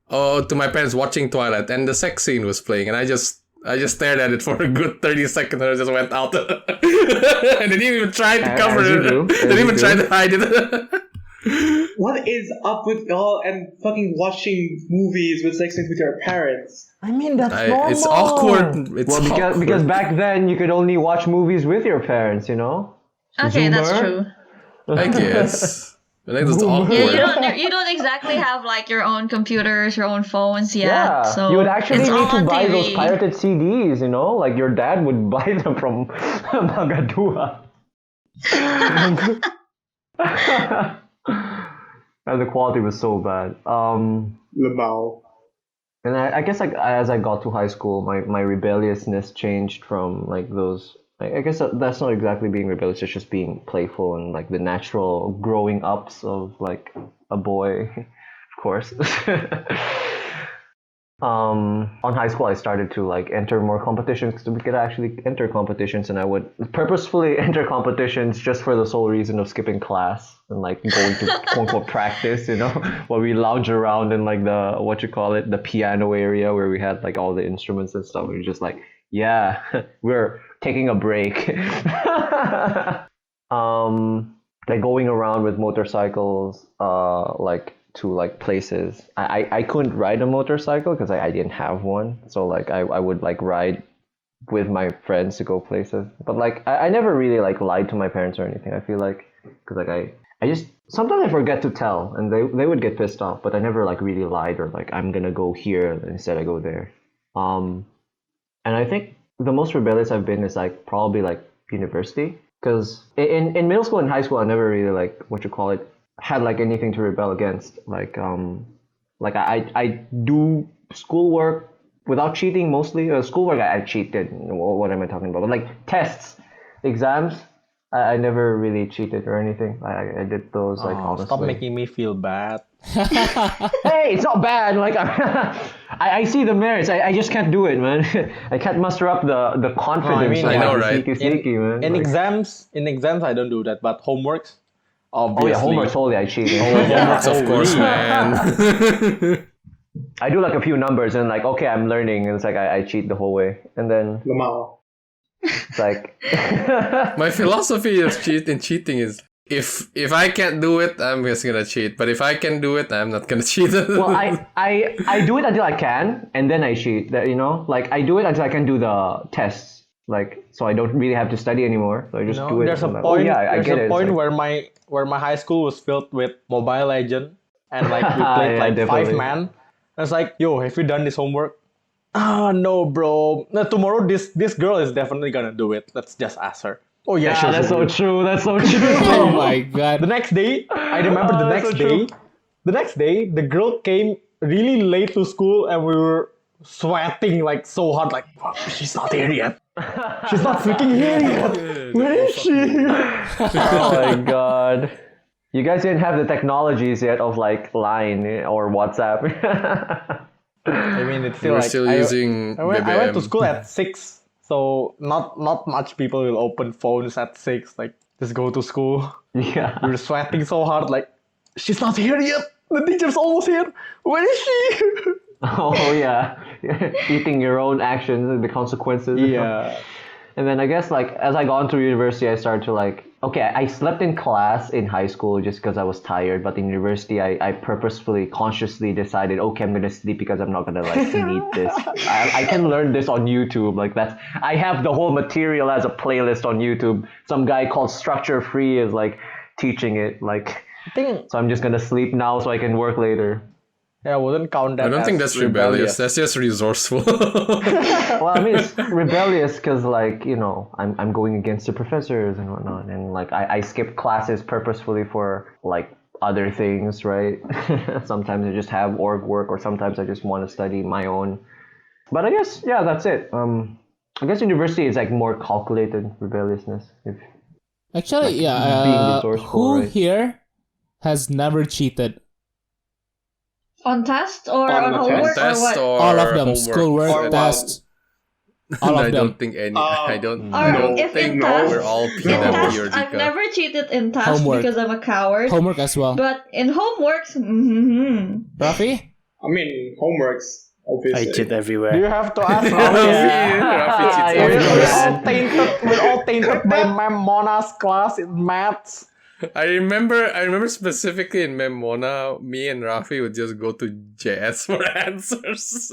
to my parents watching Twilight and the sex scene was playing and I just stared at it for a good 30 seconds and I just went out. And they didn't even try to cover as you it. do, They as didn't you even do. try to hide it. What is up with y'all and fucking watching movies with sex scenes with your parents? I mean, that's normal. It's awkward. It's Well, awkward. because back then you could only watch movies with your parents, you know. Okay, that's true. I guess. I think that's awkward. Yeah, you don't exactly have like your own computers, your own phones yet. Yeah, So you would actually it's need all to on buy TV. those pirated CDs, you know? Like your dad would buy them from Magadua. And the quality was so bad. Lemao. And I guess like as I got to high school, my rebelliousness changed from like those. I guess that's not exactly being rebellious. It's just being playful and like the natural growing ups of like a boy, of course. On high school, I started to like enter more competitions because we could actually enter competitions, and I would purposefully enter competitions just for the sole reason of skipping class and like going to quote unquote practice, while we lounge around in like the piano area where we had like all the instruments and stuff. We were just like, yeah, we're taking a break. Like going around with motorcycles, like to like places. I couldn't ride a motorcycle because I didn't have one. So like I would like ride with my friends to go places. But like I never really like lied to my parents or anything. I feel like because like I just sometimes I forget to tell and they would get pissed off. But I never like really lied or like I'm gonna go here and instead I go there. And I think the most rebellious I've been is like probably like university. Because in middle school and high school I never really like had like anything to rebel against. Like I do schoolwork without cheating mostly. Schoolwork I cheated. What am I talking about? But like tests, exams, I never really cheated or anything. I did those like honestly. Stop making me feel bad. Hey, it's not bad. Like I see the merits. I just can't do it, man. I can't muster up the confidence. I know, right? Sneaky, man. In Like, exams, I don't do that. But homeworks, oh obviously. yeah, homework totally I cheated. Homeworks, of course, man. I do like a few numbers and like okay, I'm learning, and it's like I cheat the whole way, and then Lemao. it's like My philosophy of cheating is if I can't do it, I'm just gonna cheat. But if I can do it, I'm not gonna cheat. well, I do it until I can, and then I cheat. That like I do it until I can do the tests, like so I don't really have to study anymore. So I just do it. There's a and like, point. oh, yeah, I get there's a it. point It's like, where my high school was filled with Mobile Legend, and like we played Yeah, like definitely. 5 man. I was like, yo, have you done this homework? Ah, no, bro. No, tomorrow this girl is definitely gonna do it. Let's just ask her. Oh yeah, sure. that's so true. That's so true. Oh my god. The next day, I remember the that's next so day. true. The next day, the girl came really late to school, and we were sweating like so hard. Like, "Fuck, she's not here yet. She's not freaking here yet. Where is she?" Oh my god. You guys didn't have the technologies yet of like Line or WhatsApp. I mean, it's still We're like still using I went to BBM. school at 6, so not much people will open phones at 6. Like, just go to school. Yeah. We were sweating so hard. Like, she's not here yet. The teacher's almost here. Where is she? Oh yeah. Eating your own actions and the consequences. Yeah. And then I guess like as I got into university, I started to like okay, I slept in class in high school just because I was tired, but in university, I purposefully, consciously decided, okay, I'm gonna sleep because I'm not gonna like need this. I can learn this on YouTube. Like I have the whole material as a playlist on YouTube. Some guy called Structure Free is like teaching it. Like, so I'm just gonna sleep now so I can work later. Yeah, I wouldn't count that. I don't think that's rebellious. That's just resourceful. Well, I mean, it's rebellious because, like, I'm going against the professors and whatnot, and like I skip classes purposefully for like other things, right? Sometimes I just have org work, or sometimes I just want to study my own. But I guess, yeah, that's it. I guess university is like more calculated rebelliousness. Actually, being yeah. resourceful, Who right? here has never cheated? On test or On on the homework Test or what? or All of them. homework. Schoolwork, Or what? tests. All I of don't them. think any. I don't if in think tests- we're all In PW tests, or I've Adhika. never cheated in tests Homework. because I'm a coward. Homework as well. But in homeworks, Raffy? I mean, homeworks, obviously. I cheat everywhere. Do you have to ask Raffy cheats Yeah, everywhere. We're all tainted by Ma'am Mona's class in maths. I remember specifically in Memona, me and Raffy would just go to JS for answers.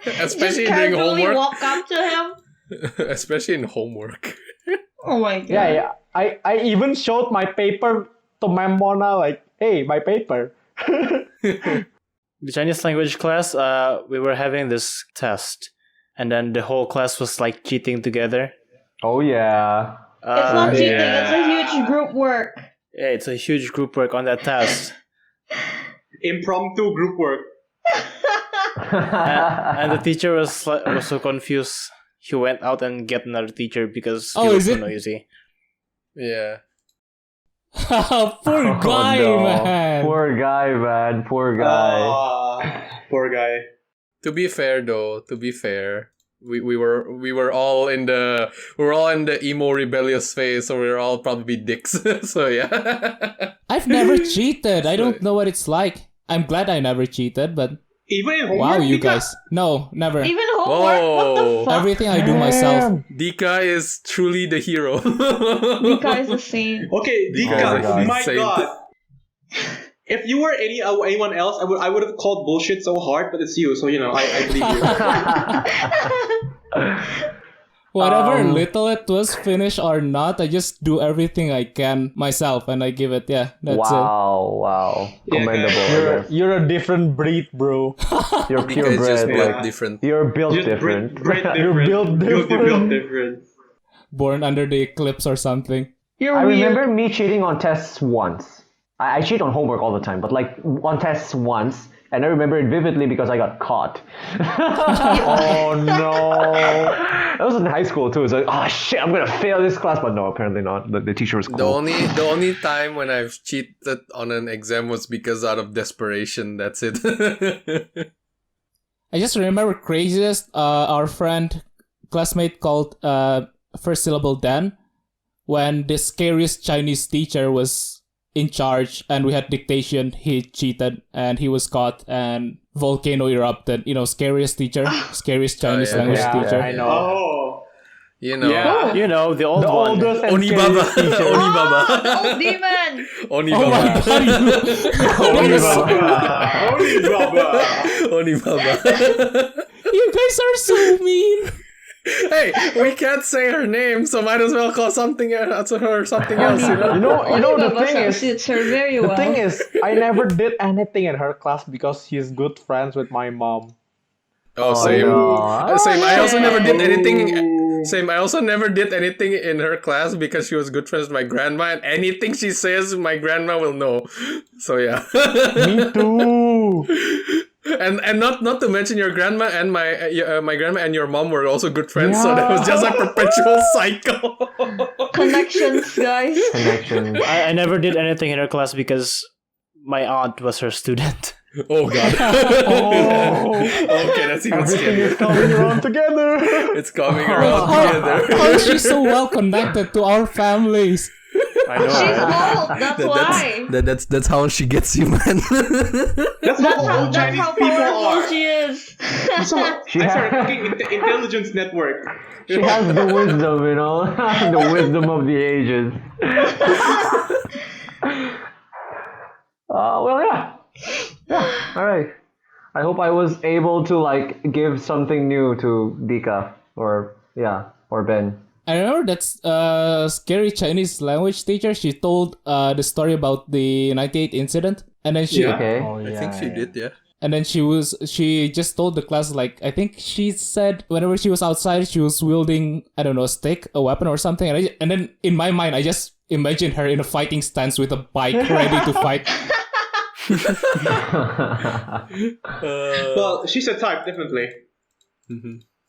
Especially just during casually homework. walk up to him. Especially in homework. Oh my god. Yeah. I even showed my paper to Ma'am Mona, like, hey, my paper. The Chinese language class, we were having this test, and then the whole class was like cheating together. Oh yeah. It's not cheating, Yeah. it's a huge group work. Yeah, it's a huge group work on that test. Impromptu group work. And the teacher was so confused. He went out and get another teacher because he Oh, was is so it? noisy. Yeah. Poor guy, no. man. Poor guy, man. Poor guy. Poor guy. To be fair, though, we were all in the emo rebellious phase, so we were all probably dicks. So yeah. I've never cheated. I don't know what it's like. I'm glad I never cheated, but Even in homework. wow, you Dika? guys. No, never. Even homework, what the Whoa. fuck? Everything I do myself. Dika is truly the hero. Dika is a saint. Okay, Dika Dika. is a My saint. God. If you were anyone else, I would have called bullshit so hard, but it's you, so I believe you. Whatever little it was, finished or not, I just do everything I can myself and I give it, that's Wow. Yeah, Commendable. guys. I guess. You're a different breed, bro. You're Dika is just purebred. built Like, different. you're built Just different. Built different. You're built Built different. different. it. Born under the eclipse or something. You're I weird. remember me cheating on tests once. I cheat on homework all the time, but like on tests once, and I remember it vividly because I got caught. Oh no. That was in high school too. It's like, oh shit, I'm gonna fail this class, but no, apparently not. The teacher was cool. The only time when I've cheated on an exam was because out of desperation. That's it. I just remember craziest, our friend, classmate called first syllable Dan, when the scariest Chinese teacher was in charge and we had dictation, he cheated and he was caught and volcano erupted. Scariest teacher, scariest Chinese yeah. language Yeah, teacher. I know. Oh. You know. Yeah. You know, the old The one. oldest and Onibaba. scariest teacher. Onibaba. Old demon! Oh my Onibaba. god, Onibaba. you guys are so mean. Hey, we can't say her name, so might as well call something else her something else. You know the Onibaba thing is, suits her very well. the thing is, I never did anything in her class because she's good friends with my mom. Oh, same. no. Same. I also never did Oh. anything. Same. I also never did anything in her class because she was good friends with my grandma, and anything she says, my grandma will know. So yeah. Me too. And not to mention your grandma and my grandma and your mom were also good friends, so that was just a perpetual cycle. Connections, guys. Connection. I never did anything in her class because my aunt was her student. Oh god. Oh. Okay, that's even Everything scarier. is coming around together. It's coming around together. How is she so well connected to our families? I know. She's right? old, that's why. That's how she gets you, man. That's how old That's Chinese how people powerful are. she is. So, She I started has, talking intelligence network. she has the wisdom, the wisdom of the ages. Well, yeah. All right. I hope I was able to give something new to Dika or Ben. I remember that's scary Chinese language teacher. She told the story about the 98 incident, and then she Yeah. Okay. Oh, I think she did, yeah. and then she just told the class, like, I think she said whenever she was outside she was wielding, I don't know, a stick, a weapon or something, and then in my mind I just imagined her in a fighting stance with a bike ready to fight. Well, she's a type, definitely.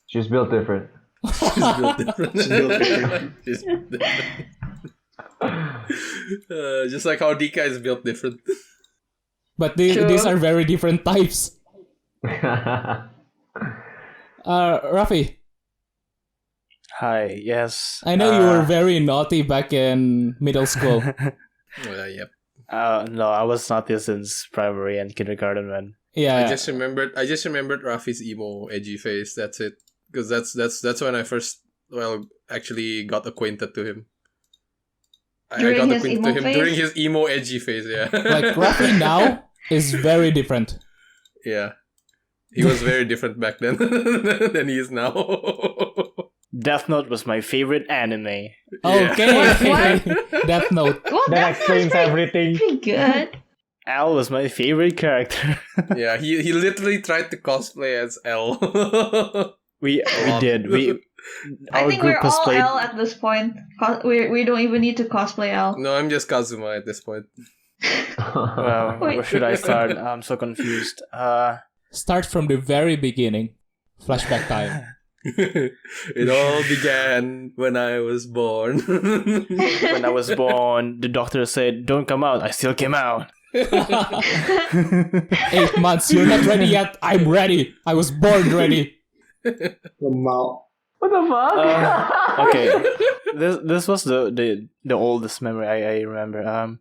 She's built different. She's built different. She's built different. She's built different. Just like how Dika is built different. But these are very different types. Raffy, Hi, yes. I know you were very naughty back in middle school. Yep. No, I was naughty since primary and kindergarten, man. Yeah. I just remembered Rafi's emo edgy face. That's it. Because that's when I first actually got acquainted to him. I During got his acquainted emo to him phase? during his emo edgy phase, yeah. Like Raffy now is very different. Yeah. He was very different back then than he is now. Death Note was my favorite anime. Okay. Death Note. Well, That that explains sounds everything. pretty good. Al was my favorite character. Yeah, he literally tried to cosplay as L. We did. I Our think we're group has all played. L at this point. We don't even need to cosplay L. No, I'm just Kazuma at this point. Wait. Where should I start? I'm so confused. Start from the very beginning. Flashback time. It all began when I was born. When I was born, the doctor said, "Don't come out." I still came out. 8 months. You're not ready yet. I'm ready. I was born ready. What the fuck? Okay, this was the oldest memory I remember.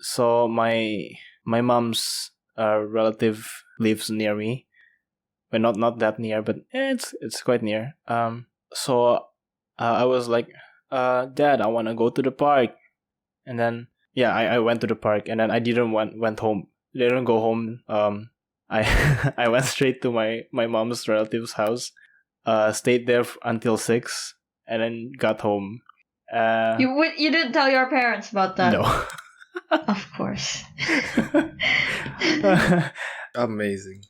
So my mom's relative lives near me, but not that near, but it's quite near. So I was like, Dad, I want to go to the park, and then I went to the park, and then I didn't went home. Didn't go home. I I went straight to my mom's relative's house. Stayed there until 6, and then got home. You didn't tell your parents about that. No. Of course. Amazing.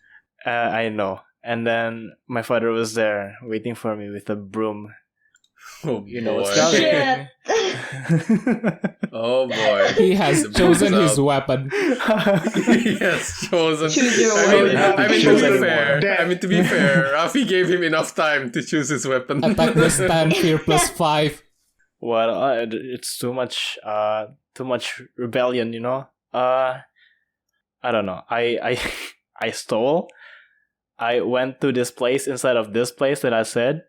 I know. And then my father was there waiting for me with a broom. Oh, You know boy. what's coming. Shit. Oh boy. He has The chosen boom's his out. weapon. He has chosen. Choose your I mean, weapon. I mean, to Choose be anymore. fair, to be fair, Raffy gave him enough time to choose his weapon. Attack this time, fear plus 5. Well, it's too much rebellion, you know. I don't know. I stole. I went to this place instead of this place that I said.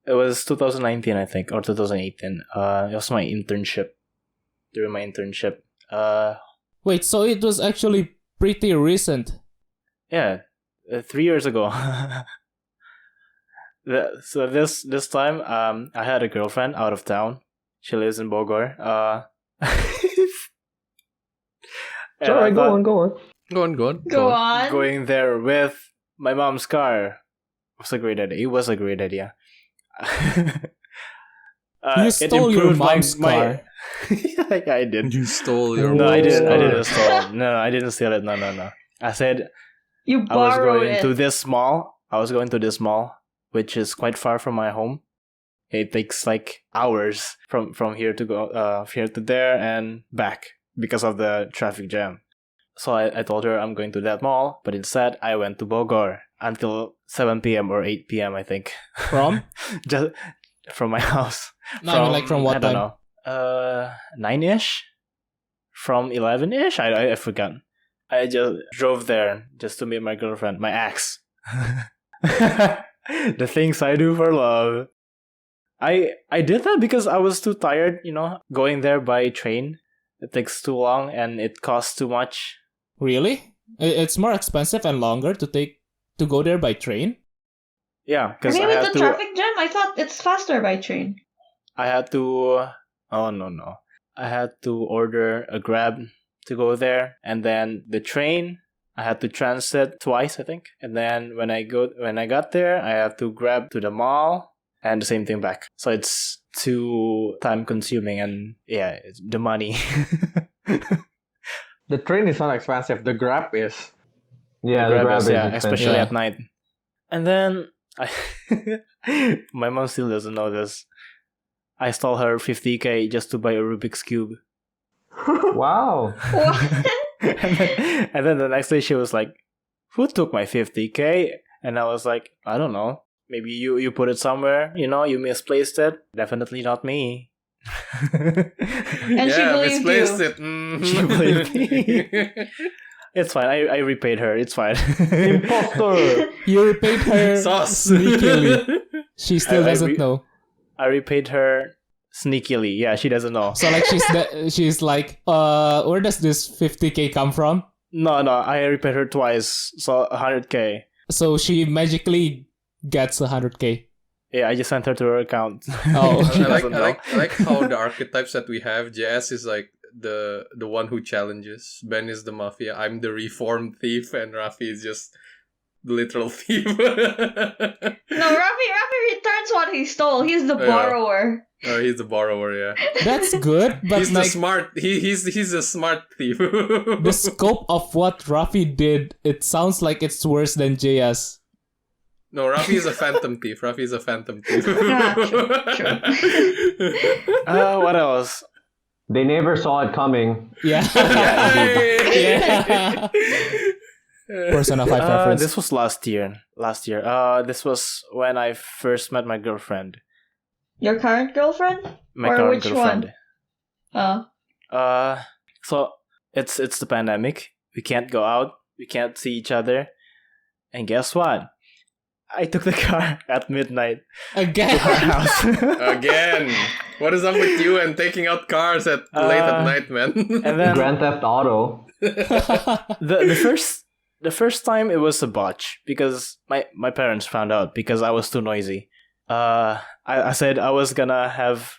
It was 2019, I think, or 2018. It was my internship. During my internship. Wait, so it was actually pretty recent. Yeah, 3 years ago. So this time, I had a girlfriend out of town. She lives in Bogor. And Sorry, I go thought on. Go on. Go on. Going there with my mom's car was a great idea. It was a great idea. You it stole your improved mom's car. Yeah, I did. You stole your. No, I mom's didn't. I car. didn't steal. No, I didn't steal it. No. I said You I was borrowed going it. to this mall. Which is quite far from my home. It takes like hours from here to go here to there and back because of the traffic jam. So I told her I'm going to that mall, but instead I went to Bogor until 7 p.m. or 8 p.m. I think. From? Just from my house. No, I mean, like, from what I don't time? know. 9ish? From 11ish? I forgot. I just drove there just to meet my girlfriend, my ex. The things I do for love. I did that because I was too tired, you know, going there by train. It takes too long and it costs too much. Really? It's more expensive and longer to go there by train? Yeah, because I I mean, had with the to. traffic jam, I thought it's faster by train. I had to. Oh no! I had to order a Grab to go there, and then the train. I had to transit twice, I think, and then when I got there, I have to Grab to the mall, and the same thing back. So it's too time consuming, and yeah, it's the money. The train is not expensive. The Grab is. Yeah, The the Grab grab is, is yeah, expensive. especially Yeah. at night. And then my mom still doesn't know this. I stole her 50K just to buy a Rubik's Cube. Wow. What? And then the next day she was like, "Who took my 50K?" And I was like, "I don't know. Maybe you put it somewhere, you know, you misplaced it. Definitely not me." And she Yeah, believed misplaced you. it. Mhm. She believed me. It's fine. I repaid her. It's fine. Imposter. You repaid her Sauce. sneakily. She still I doesn't know. I repaid her sneakily. Yeah, she doesn't know. So like she's like, where does this 50K come from? No, I repaid her twice. So 100K. So she magically gets 100K. Yeah, I just sent her to her account. Oh. She I doesn't know. like how the archetypes that we have. JS is like the one who challenges. Ben is the mafia. I'm the reformed thief, and Raffy is just the literal thief. No, Raffy returns what he stole. He's the Yeah. borrower. Oh, he's the borrower. Yeah, That's good, but he's the like smart. He's a smart thief. the scope of what Raffy did, it sounds like it's worse than JS. No, Raffy is a phantom thief. Raffy is a phantom thief. Yeah, true. What else? They never saw it coming. Yeah. Yeah. Persona 5 reference. This was last year. This was when I first met my girlfriend. Your current girlfriend? My Or current which girlfriend. one? So it's the pandemic. We can't go out. We can't see each other. And guess what? I took the car at midnight Again. to her house. Again. What is up with you and taking out cars at late at night, man? And then Grand Theft Auto. the first time it was a botch because my parents found out because I was too noisy. I said I was gonna have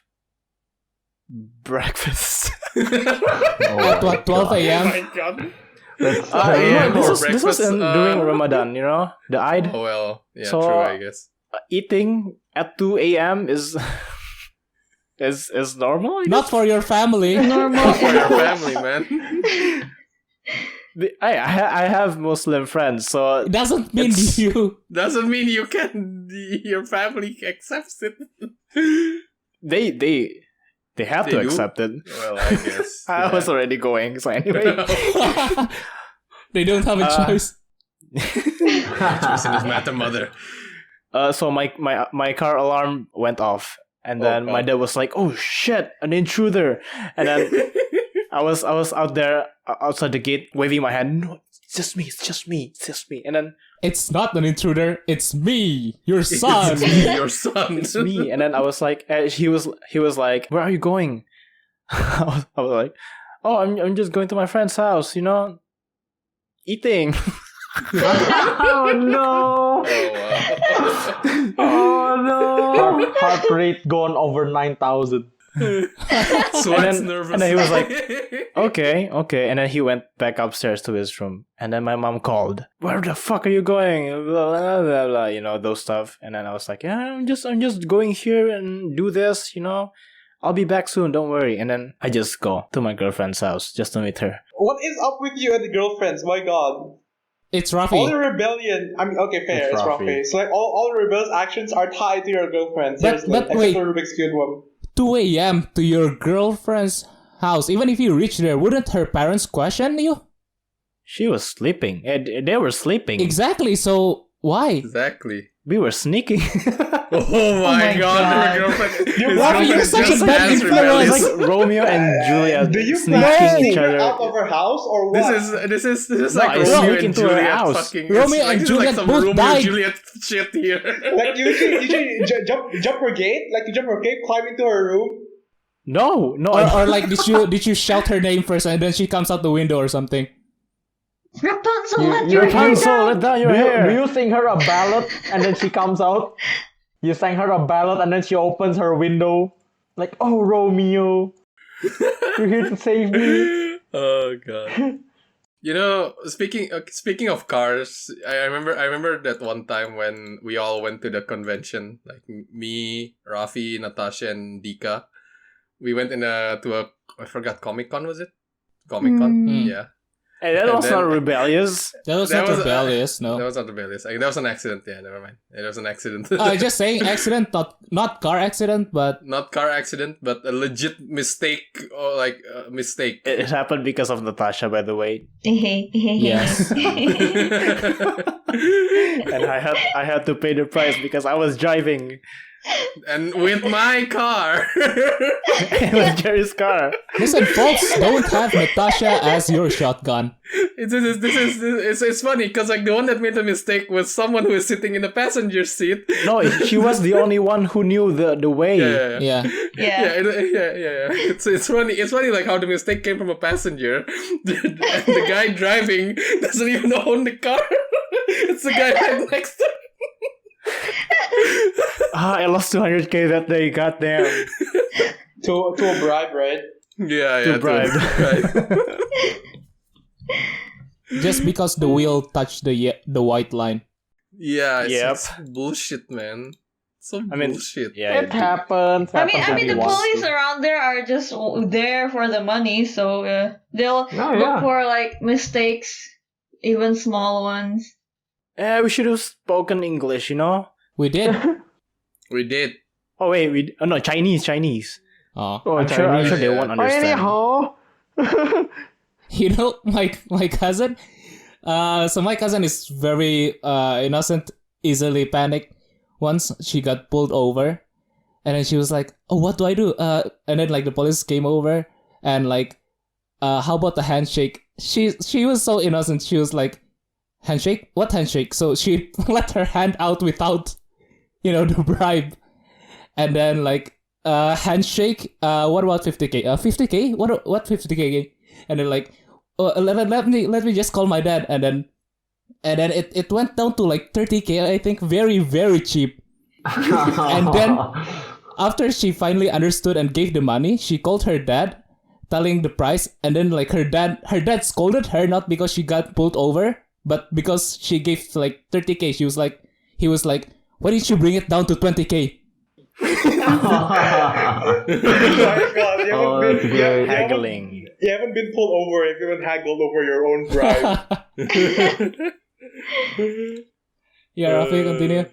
breakfast. At what, 12 a.m.? Oh my god. That's This was during Ramadan, the Eid. Oh well, yeah, So- true, I guess. Eating at 2 a.m. is normal. I Not guess? for your family. Normal. For your family, man. I have Muslim friends, so It doesn't mean It's- you. Doesn't mean you can. Your family accepts it. they have They to do? accept it. Well, I guess. I was already going, so anyway. They don't have a choice. Choosing his matter mother. So my car alarm went off, and then my dad was like, "Oh shit, an intruder!" And then I was out there outside the gate waving my hand. No, it's just me. And then It's not an intruder. It's me, your son. It's me, your son. it's me. And then I was like, he was like, "Where are you going?" I was like, "Oh, I'm just going to my friend's house. Eating." Oh no! Oh, Oh no! Heart rate gone over 9,000. Sweats nervous. and then he was like, okay. And then he went back upstairs to his room. And then my mom called. Where the fuck are you going? Blah, blah, blah, blah, those stuff. And then I was like, yeah, I'm just going here and do this, I'll be back soon, don't worry. And then I just go to my girlfriend's house just to meet her. What is up with you and the girlfriends? My god. It's All Raffy. the rebellion. I mean, okay, fair. It's It's Raffy. Raffy. So, like, all the rebellious actions are tied to your girlfriend. But- Seriously. but Except wait. for Rubik's Cube one. 2 a.m. to your girlfriend's house. Even if you reach there, wouldn't her parents question you? She was sleeping. They were sleeping. Exactly. So why? Exactly. We were sneaking. Oh my my god, God. your girlfriend. His Raffy, girlfriend you're is such a just bad as influence. rebellious. It's like Romeo and Juliet Do you sneaking plan each to her other. out of her house or what? This is No, like I Romeo sneak and into her Juliet house. fucking. Romeo it's like, and this is like Juliet some both Romeo died. and Juliet shit here. Like you jump her gate, climb into her room. No, Or like did you shout her name first and then she comes out the window or something? Rapunzel, let your hair Rapunzel, down. let down your Do hair. you sing her a ballad and then she comes out? You sang her a ballad and then she opens her window. Like, oh, Romeo, you're here to save me. Oh god. Speaking of cars, I remember that one time when we all went to the convention, like me, Raffy, Natasha, and Adhika. We went I forgot, Comic-Con, was it? Comic-Con? Mm. Yeah. Hey, that And was then- not rebellious. That was That not was- rebellious, no. That was not rebellious. That was an accident. Yeah, never mind. It was an accident. Just saying accident, not car accident, but Not car accident, but a legit mistake, or like a mistake. It happened because of Natasha, by the way. Yes. And I had to pay the price because I was driving. And with my car. It was Jerry's car. listen, folks, don't have Natasha as your shotgun. It's funny because like the one that made the mistake was someone who is sitting in the passenger seat. No, she was the only one who knew the way. Yeah. Yeah. Yeah. It's funny. It's funny like how the mistake came from a passenger, and the guy driving doesn't even own the car. It's the guy right next to. I lost 200k that day. Goddamn. To a bribe, right? Yeah, To bribe. Right. Just because the wheel touched the white line. Yeah, Yep. it's bullshit, man. So I mean, bullshit. Yeah. It happens. I mean, happens the everyone. police around there are just there for the money, so they'll Oh, look yeah. for like mistakes, even small ones. We should have spoken English, you know? We did. We did. Oh wait, no, Chinese. Oh. Oh, I'm sure they won't Oh, understand. anyhow. You know, my cousin. So my cousin is very innocent, easily panicked. Once she got pulled over, and then she was like, "Oh, what do I do?" And then like the police came over, and like, how about the handshake? She was so innocent. She was like, "Handshake? What handshake?" So she let her hand out without, the bribe, and then like, handshake. What about 50K? 50K? What 50K? And then like, oh, let me just call my dad, and then it went down to like 30K, I think, very very cheap. And then after she finally understood and gave the money, she called her dad, telling the price, and then like her dad scolded her, not because she got pulled over, but because she gave like 30K. He was like, why didn't you bring it down to 20K? Oh my god, that's great. Haggling. You haven't been pulled over if you haven't haggled over your own bribe. Yeah, Raffy, continue.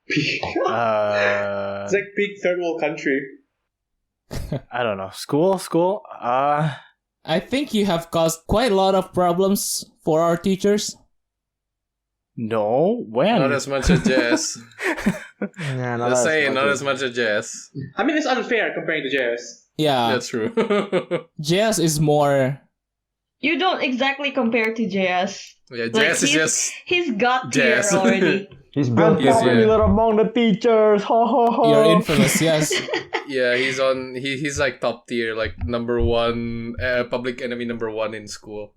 It's like peak third world country. I don't know. School. I think you have caused quite a lot of problems for our teachers. No. When? Not as much as Jess. Yeah, no, Just that's saying, not okay. as much as Jess. I mean, it's unfair comparing to JS. Yeah, That's true. JS is more. You don't exactly compare to JS. Yeah, Like, Jess is just. He's got tier Jess. already. He's built Yes, for it. Popular among the teachers. Ho ho ho. You're infamous, yes. Yeah, he's on. He's like top tier, like number one, public enemy number one in school.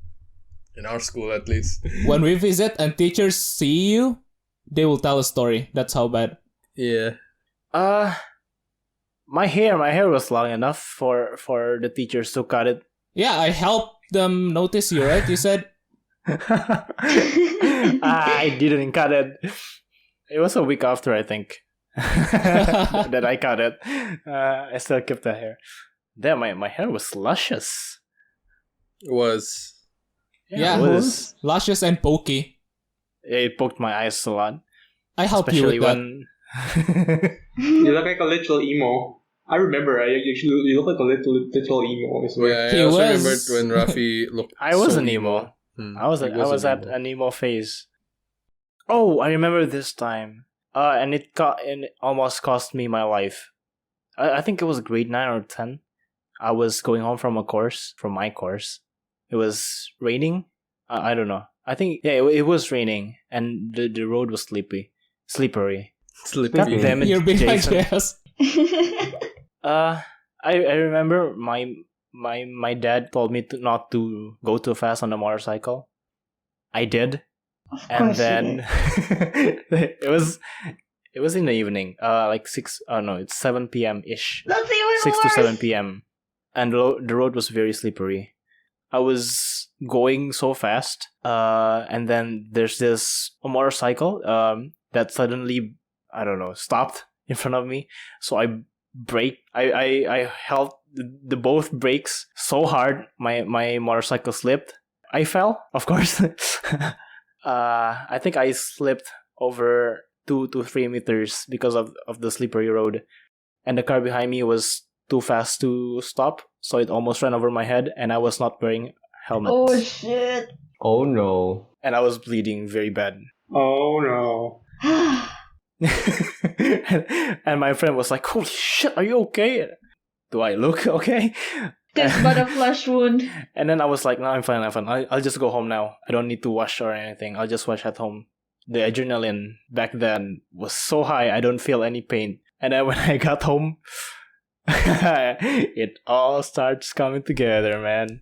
In our school, at least. When we visit and teachers see you, they will tell a story. That's how bad. Yeah. My hair was long enough for the teachers to cut it. Yeah, I helped them notice you, right? You said. I didn't cut it. It was a week after, I think, that I cut it. I still kept the hair. Damn, my hair was luscious. Was. Yeah, it was. luscious and pokey. It poked my eyes a lot. I helped you Especially with that. when... You look like a literal emo. I remember. You look like a literal emo. It's weird. Yeah, He I also was- remembered when Raffy looked. I was so an emo. I was He at an emo. an emo phase. Oh, I remember this time. And it almost cost me my life. I think it was grade 9 or 10. I was going home from my course. It was raining. I don't know. I think it was raining, and the road was slippery. Slippery. God damn it, You're behind Jason. JS. I remember my dad told me not to go too fast on the motorcycle. I did, Of and course you then it was in the evening. Like 6. Oh no, it's 7 p.m. ish. That's even 6 to worse. 7 p.m. And the road was very slippery. I was going so fast, and then there's this motorcycle that suddenly, I don't know, stopped in front of me. So I braked. I held the both brakes so hard, my motorcycle slipped. I fell, of course. I think I slipped over 2 to 3 meters because of the slippery road, and the car behind me was too fast to stop, so it almost ran over my head, and I was not wearing helmet. Oh shit. Oh no. And I was bleeding very bad. Oh no. And my friend was like, "Holy shit, are you okay? Do I look okay?" This but a flesh wound. And then I was like, "No, I'm fine. I'll just go home now. I don't need to wash or anything. I'll just wash at home." The adrenaline back then was so high, I don't feel any pain. And then when I got home, it all starts coming together, man.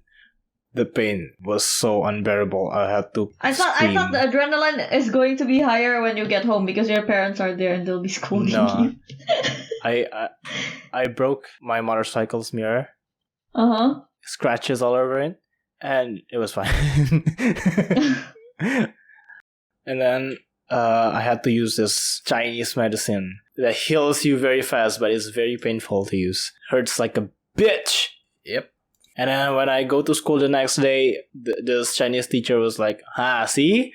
The pain was so unbearable. I had to I thought the adrenaline is going to be higher when you get home because your parents are there and they'll be scolding No. you. I broke my motorcycle's mirror. Uh-huh. Scratches all over it, and it was fine. And then I had to use this Chinese medicine that heals you very fast, but it's very painful to use. Hurts like a bitch. Yep. And then when I go to school the next day, this Chinese teacher was like, see,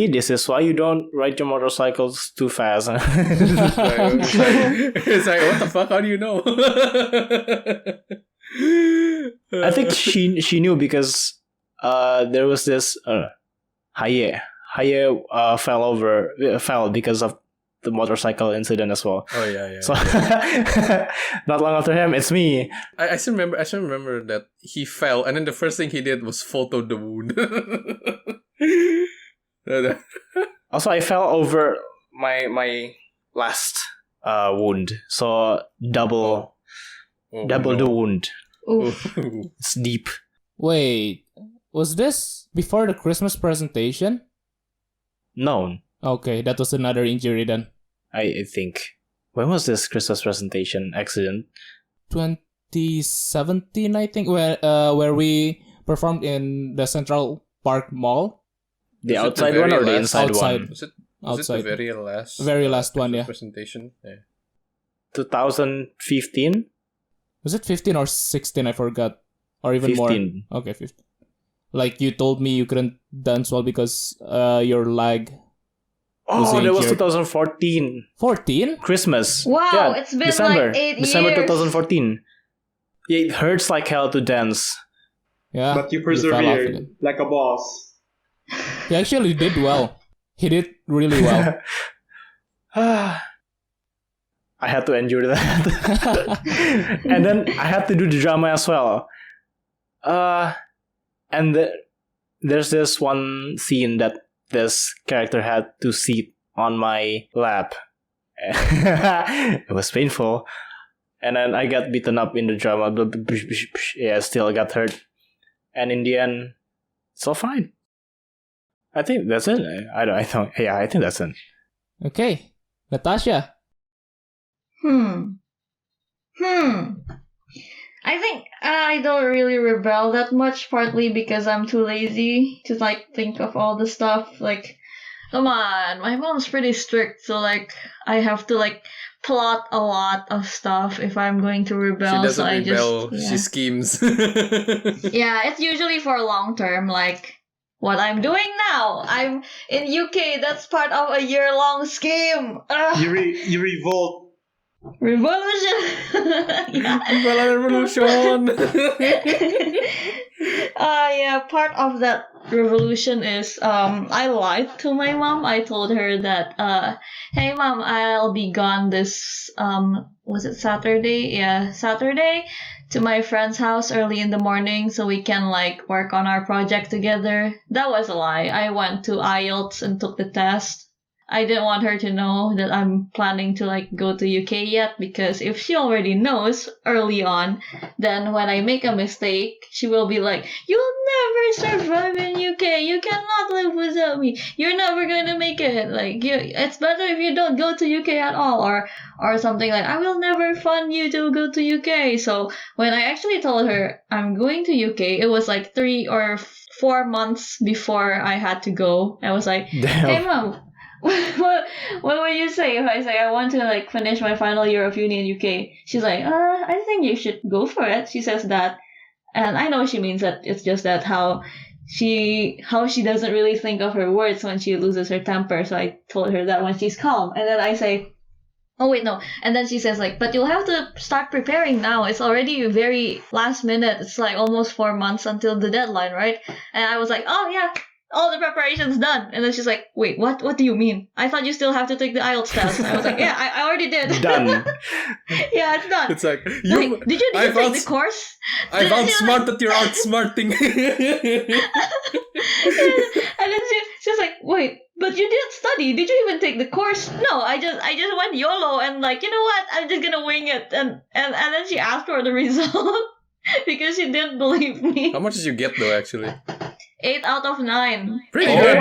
this is why you don't ride your motorcycles too fast. It's like, what the fuck? How do you know? I think she knew because there was this Haye fell because of the motorcycle incident as well. Oh yeah. So not long after him, it's me. I still remember that he fell, and then the first thing he did was photo the wound. Also, I fell over my last wound, so double the wound. Oof. It's deep. Wait, was this before the Christmas presentation? No, Okay, that was another injury then. I think. When was this Christmas presentation accident? 2017, I think, where we performed in the Central Park Mall. The Was it outside the one or very the last- inside Outside. one? Was it Outside. the very last? Very last one, yeah. Presentation. Yeah. 2015? Was it 15 or 16? I forgot. Or even 15. more. Okay, 15. Like you told me you couldn't dance well because your leg. Oh, that was injured. 2014. 14? Christmas. Wow, Yeah, it's been December. like 8 December years. 2014. Yeah, it hurts like hell to dance. Yeah. But you fell off persevered again. like a boss. He actually did well. He did really well. I had to endure that. And then I had to do the drama as well. And there's this one scene that this character had to sit on my lap. It was painful. And then I got beaten up in the drama. Yeah, still got hurt. And in the end, it's all fine. I think that's it. I think that's it. Okay. Natasha. I think I don't really rebel that much, partly because I'm too lazy to like think of all the stuff. Like, come on, my mom's pretty strict, so like I have to like plot a lot of stuff if I'm going to rebel. She doesn't so I rebel. just She schemes. yeah, it's usually for long term, like what I'm doing now. I'm in UK. That's part of a year-long scheme. Ugh. You revolt. Revolution. Yeah. Revolution. Yeah, part of that revolution is I lied to my mom. I told her that hey mom, I'll be gone this was it Saturday? Yeah, Saturday to my friend's house early in the morning so we can like work on our project together. That was a lie. I went to IELTS and took the test. I didn't want her to know that I'm planning to like go to UK yet, because if she already knows early on, then when I make a mistake, she will be like, "You'll never survive in UK. You cannot live without me. You're never gonna make it. Like, it's better if you don't go to UK at all," or something like, "I will never fund you to go to UK." So when I actually told her I'm going to UK, it was like 3 or 4 months before I had to go. I was like, Damn. "Hey mom, what would you say if I say I want to like finish my final year of uni in UK?" She's like, I think you should go for it. She says that, and I know she means that. It's just that how she doesn't really think of her words when she loses her temper. So I told her that when she's calm, and then I say, "Oh wait, no." And then she says like, "But you'll have to start preparing now. It's already very last minute. It's like almost 4 months until the deadline, right?" And I was like, "Oh yeah, all the preparation's done." And then she's like, "Wait, what do you mean? I thought you still have to take the IELTS test." I was like, "Yeah, I already did." Done. Yeah, it's done. It's like, Like, did you I've take the course? I've Did you, outsmarted your outsmarting. And then she's like, "Wait, but you didn't study. Did you even take the course?" "No, I just went YOLO and like, you know what? I'm just gonna wing it." And then she asked for the result because she didn't believe me. How much did you get though, actually? 8 out of 9. Pretty good.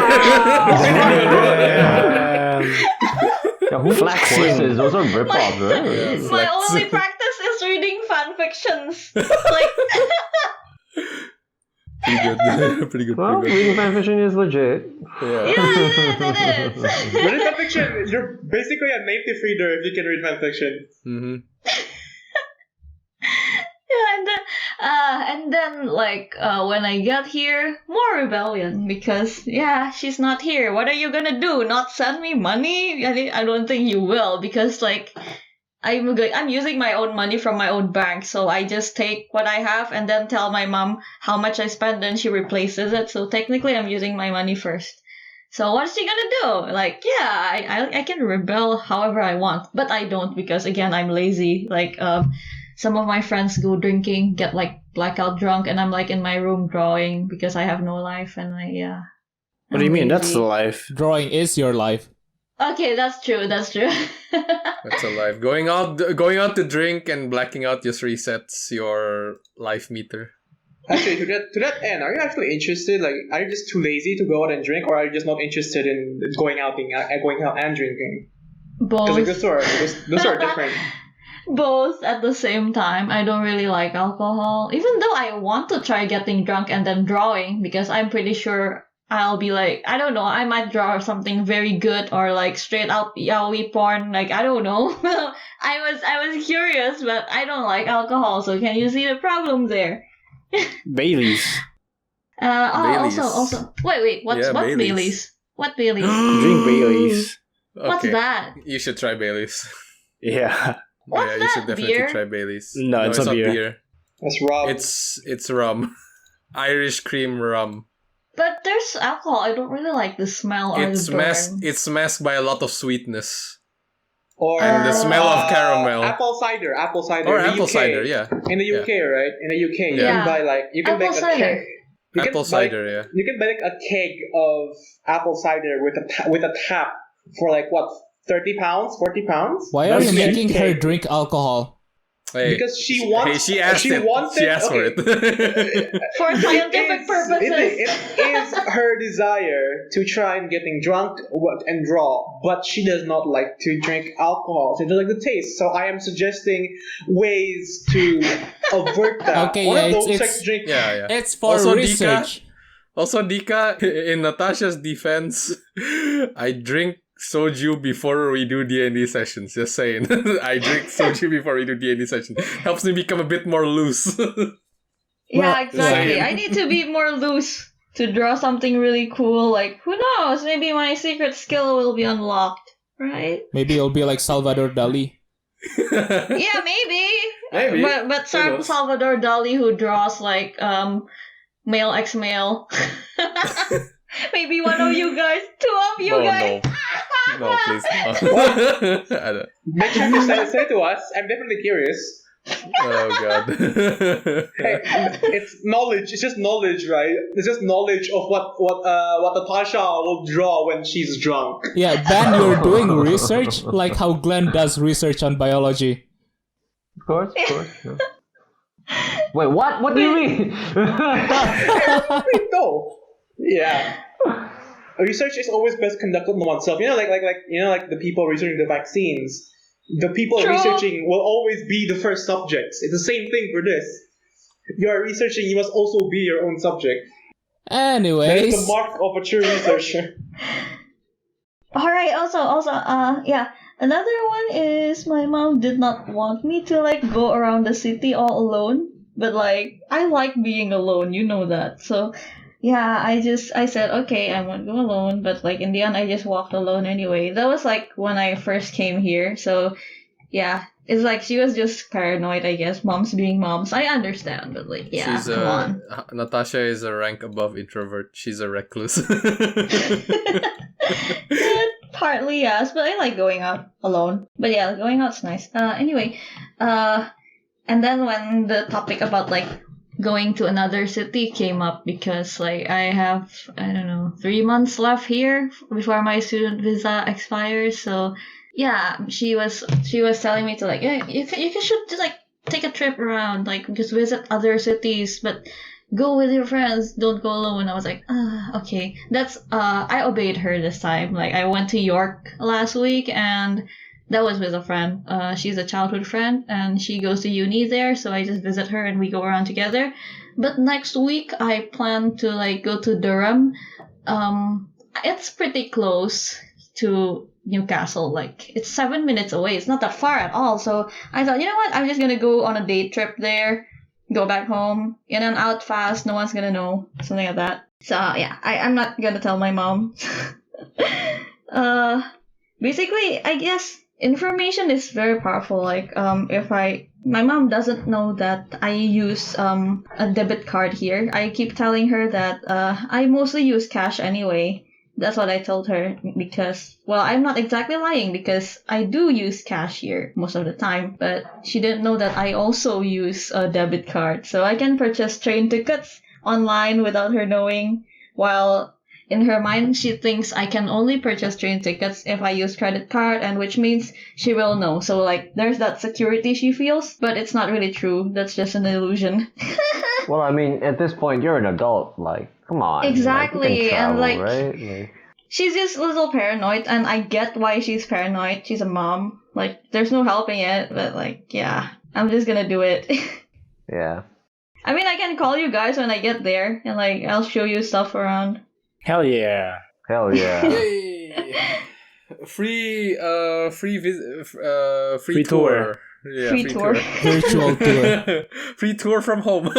Yeah, who Flexing. courses? Those are rip-offs, right? My only practice is reading fan fictions. Like, Pretty good. Pretty good. Well, Pretty good. reading fanfiction is legit. Yeah. yeah, it is. Reading fanfiction, you're basically a native reader if you can read fanfiction. Mm-hmm. And then like when I get here, more rebellion because she's not here. What are you gonna do? Not send me money? I don't think you will because like I'm using my own money from my own bank, so I just take what I have and then tell my mom how much I spend, and she replaces it. So technically, I'm using my money first. So what's she gonna do? Like, I can rebel however I want, but I don't because again I'm lazy. Like, some of my friends go drinking, get like blackout drunk, and I'm like in my room drawing because I have no life, and What do you mean? That's lazy. the life. Drawing is your life. Okay, that's true. That's true. That's a life. Going out to drink and blacking out just resets your life meter. Actually, to that end, are you actually interested? Like, are you just too lazy to go out and drink, or are you just not interested in going out and drinking? Because like, Both. those are different. Both at the same time. I don't really like alcohol, even though I want to try getting drunk and then drawing because I'm pretty sure I'll be like, I don't know, I might draw something very good or like straight out yaoi porn. Like, I don't know. I was curious, but I don't like alcohol. So can you see the problem there? Baileys. Baileys. Also. Wait. What Baileys. Baileys? What Baileys? Drink Baileys. What's Okay. that? You should try Baileys. Yeah. What's You that? should definitely Beer? try Baileys. No, it's not not beer. beer. That's rum. It's rum. Irish cream rum. But there's alcohol. I don't really like the smell or It's the burn. It's masked by a lot of sweetness. Or And the smell of caramel. Apple cider. Or in the apple UK. cider, yeah. In the UK, right? In the UK, you Yeah. can buy like you can Apple make a cider. keg. You can Apple buy- cider, yeah. You can buy like a keg of apple cider with a tap for like what, 30 pounds, 40 pounds? Why are That's you a making her keg. drink alcohol? Hey, Because she wants. she asked she it. wanted- She asked okay. for it. For scientific purposes. It is her desire to try and getting drunk and draw, but she does not like to drink alcohol. She doesn't like the taste. So I am suggesting ways to avert that. Okay, One yeah, of those it's- sex drink. yeah. It's for Also, research. Also, Dika, in Natasha's defense, I drink soju before we do D&D sessions. Just saying. I drink soju before we do D&D sessions. Helps me become a bit more loose. Yeah, Well, exactly. same. I need to be more loose to draw something really cool. Like, who knows? Maybe my secret skill will be unlocked, right? Maybe it'll be like Salvador Dali. Yeah, maybe. Maybe. But Who knows? Salvador Dali, who draws like male x male. Maybe one of you guys, two of you guys. No, please. No. I don't. Make sure to send it to us. I'm definitely curious. Oh, God. Hey, it's knowledge. It's just knowledge, right? It's just knowledge of what Natasha will draw when she's drunk. Yeah, Ben, you're doing research like how Glen does research on biology. Of course. Yeah. Wait, what? What do you mean? Wait, no. Yeah. Research is always best conducted on oneself. You know, like the people researching the vaccines. The people True. researching will always be the first subjects. It's the same thing for this. You are researching, you must also be your own subject. That is Anyways, the mark of a true researcher. Alright, also, yeah. Another one is my mom did not want me to like go around the city all alone. But like, I like being alone, you know that. So, yeah, I said, okay, I won't go alone. But like, in the end, I just walked alone anyway. That was like when I first came here. So, yeah, it's like she was just paranoid, I guess. Moms being moms. I understand, but like, yeah, She's come on. Natasha is a rank above introvert. She's a recluse. Partly yes, but I like going out alone. But yeah, going out's nice. Anyway, and then when the topic about like going to another city came up because like I have 3 months left here before my student visa expires. So yeah, she was telling me to like, yeah, you should just like take a trip around, like just visit other cities, but go with your friends, don't go alone. I was like, okay. That's I obeyed her this time. Like I went to York last week and that was with a friend. She's a childhood friend and she goes to uni there, so I just visit her and we go around together. But next week I plan to like go to Durham. It's pretty close to Newcastle. Like it's 7 minutes away. It's not that far at all. So I thought, you know what? I'm just gonna go on a day trip there. go back home, in and out fast, no one's gonna know, something like that. So yeah, I'm not gonna tell my mom. Basically, I guess information is very powerful. Like, if my mom doesn't know that I use a debit card here. I keep telling her that I mostly use cash anyway. That's what I told her because, well, I'm not exactly lying because I do use cash here most of the time, but she didn't know that I also use a debit card. So I can purchase train tickets online without her knowing, while in her mind, she thinks I can only purchase train tickets if I use credit card, and which means she will know. So, like, there's that security she feels, but it's not really true. That's just an illusion. Well, I mean, at this point, you're an adult. Like, come on. Exactly, Like, you can travel, and, like, right? Like, she's just a little paranoid, and I get why she's paranoid. She's a mom. Like, there's no helping it, but, like, yeah, I'm just gonna do it. yeah. I mean, I can call you guys when I get there, and, like, I'll show you stuff around. Hell yeah. Hell yeah. Yay! Free Free tour. Yeah, Free tour. Virtual tour. Free tour from home.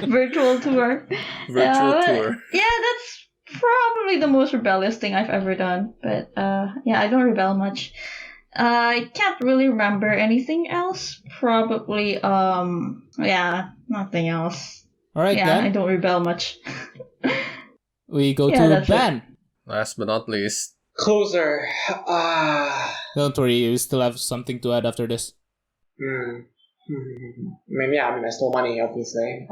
Virtual tour. Virtual but- tour. Yeah, that's probably the most rebellious thing I've ever done. But yeah, I don't rebel much. I can't really remember anything else. Probably yeah, nothing else. Alright, Yeah, I then don't rebel much. we go Yeah, to that's it. Ben. Last but not least. Closer. Don't worry, you still have something to add after this. I mean, yeah, I mean, I stole money, obviously.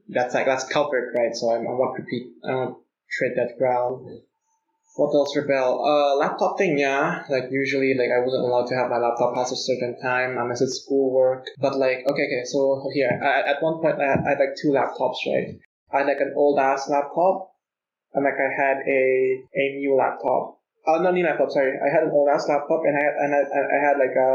That's covered, right? So I won't repeat. I won't tread that ground. What else rebel? Laptop thing, yeah. Like, usually, like, I wasn't allowed to have my laptop past a certain time unless it's schoolwork. But, like, okay, so here, at one point, I had like 2 laptops, right? I had, like, an old-ass laptop, and, like, I had a new laptop. Not new laptop, sorry. I had an old-ass laptop, and I had, like, a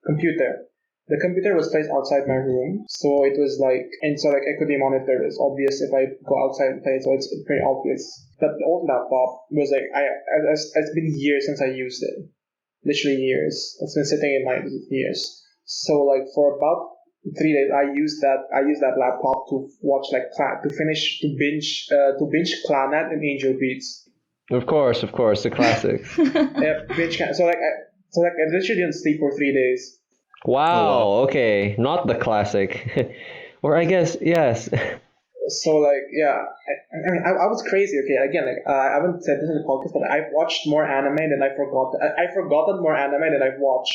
computer. The computer was placed outside my room, so it was like, and so like it could be monitored. It's obvious if I go outside and play, so it's pretty obvious. But the old laptop was like, it's been years since I used it, literally years. It's been sitting in my years. So like for about 3 days, I used that laptop to watch like to binge Clannad and Angel Beats. Of course, the classics. Yeah, binge. So I literally didn't sleep for 3 days. Wow, okay. Not the classic. Or I guess, yes. So like yeah, I mean I was crazy. Okay, again like I haven't said this in the podcast, but I've watched more anime than I forgot. I've forgotten more anime than I've watched.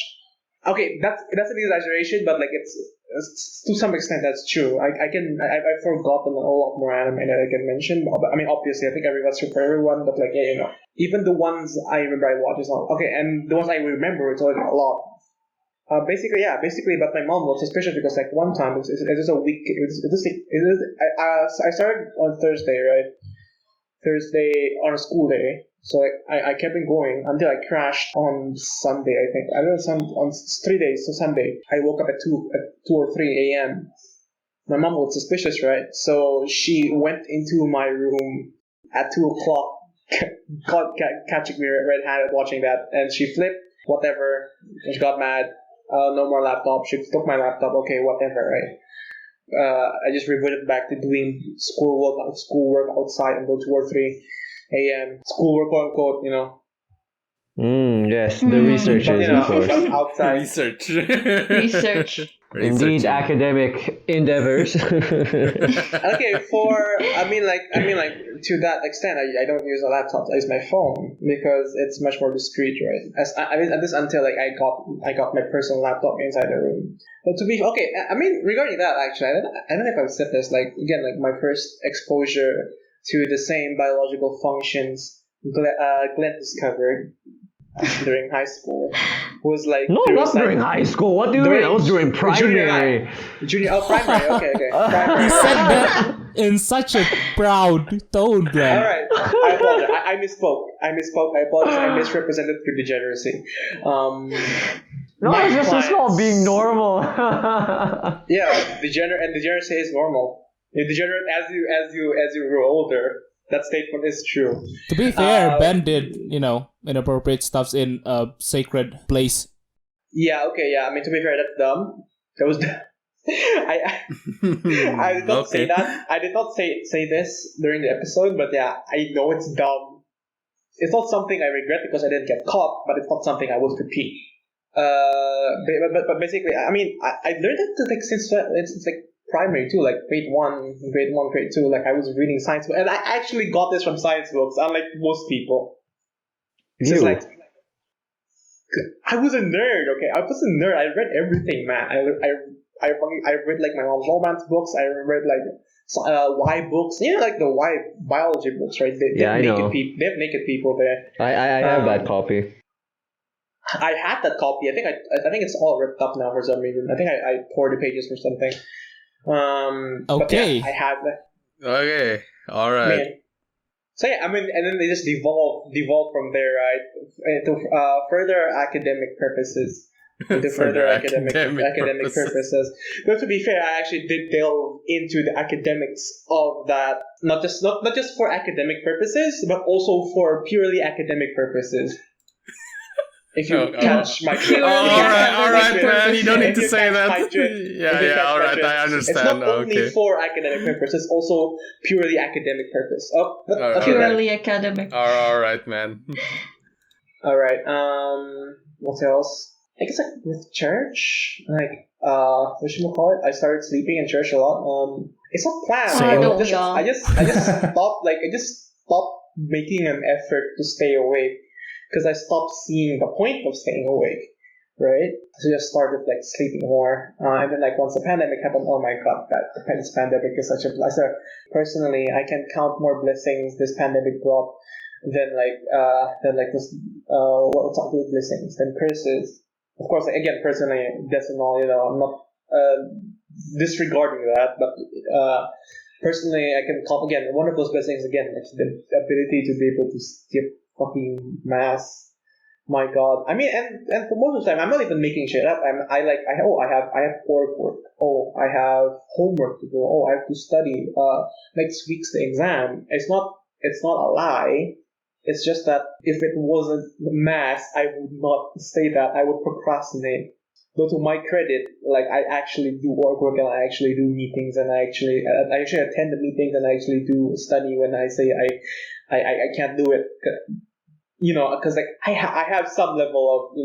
Okay, that's an exaggeration, but like it's to some extent that's true. I've forgotten a lot more anime that I can mention. I mean obviously I think everyone's true for everyone, but like yeah, you know, even the ones I remember I watched is not okay, and the ones I remember it's already a lot. Basically, but my mom was suspicious because like one time it was a week. I started on Thursday, right? Thursday on a school day, so I kept on going until I crashed on Sunday. I think I don't know on 3 days. So Sunday, I woke up at 2 or 3 a.m. My mom was suspicious, right? So she went into my room at 2:00, catching me red-handed watching that, and she flipped. Whatever, she got mad. No more laptop. She took my laptop. Okay, whatever, right? I just reverted back to doing schoolwork outside until 2 or 3 a.m. Schoolwork, quote unquote, you know. Yes, the researchers, But, you know, of course. outside. Research. Indeed, academic endeavors. Okay, I mean like to that extent, I don't use a laptop. I use my phone because it's much more discreet, right? I mean, at least until like I got my personal laptop inside the room. But to be okay, I mean regarding that actually, I don't know if I've said this. Like again, like my first exposure to the same biological functions Glen discovered during high school was like No, not during high school. What do you mean? That was during primary. Primary. Okay. Primary. You said that in such a proud tone, Glenn. All right, I apologize. I misspoke. I apologize. I misrepresented through degeneracy. No, it's just a small being normal. Yeah, degeneracy is normal. You degenerate as you grow older. That statement is true. To be fair, Ben did, inappropriate stuffs in a sacred place. Yeah. Okay. Yeah. I mean, to be fair, that's dumb. That was I did not say Okay. that. I did not say this during the episode, but yeah, I know it's dumb. It's not something I regret because I didn't get caught, but it's not something I would repeat. But basically, I mean, I learned it like since it's like primary too, like grade one, grade two. Like I was reading science books, and I actually got this from science books, unlike most people. It's just You. like I was a nerd. Okay, I was a nerd. I read everything, man. I read like my mom's romance books. I read like Y books. You know, like the Y biology books, right? They Yeah, I know. They have naked people there. I have that Um, copy. I had that copy. I think it's all ripped up now for some reason. I think I tore the pages or something. But yeah, Okay. I have that. Okay. All right. Man. So yeah, I mean, and then they just devolve from there, right, into further academic purposes. Into further academic purposes. But to be fair, I actually did delve into the academics of that, not just for academic purposes, but also for purely academic purposes. If you catch my drift. All right, man. You don't need to If you say catch that. my drift. Yeah. All right, I It's understand. not only Okay. for academic purpose, it's also purely academic purpose. Oh, but Alright. okay, then. Purely academic. All right, man. All right. What else? I guess like with church, like what should we call it? I started sleeping in church a lot. It's not planned. Same. Don't Just, we all? I just stopped. Like I just stopped making an effort to stay awake because I stopped seeing the point of staying awake. Right? So I just started like sleeping more, and then like once the pandemic happened, oh my god, this pandemic is such a blessing. Personally, I can count more blessings this pandemic brought than this what's up with blessings than curses. Of course, like, again, personally, decimal, I'm not disregarding that, but personally, I can count again. One of those blessings again is the ability to be able to skip fucking mass. My God, I mean, and for most of the time, I'm not even making shit up. I have org work. Oh, I have homework to do. Oh, I have to study. Next week's the exam. It's not a lie. It's just that if it wasn't the mass, I would not say that. I would procrastinate. But to my credit, like I actually do work and I actually do meetings and I actually attend the meetings and I actually do study when I say I can't do it. Because like I have some level of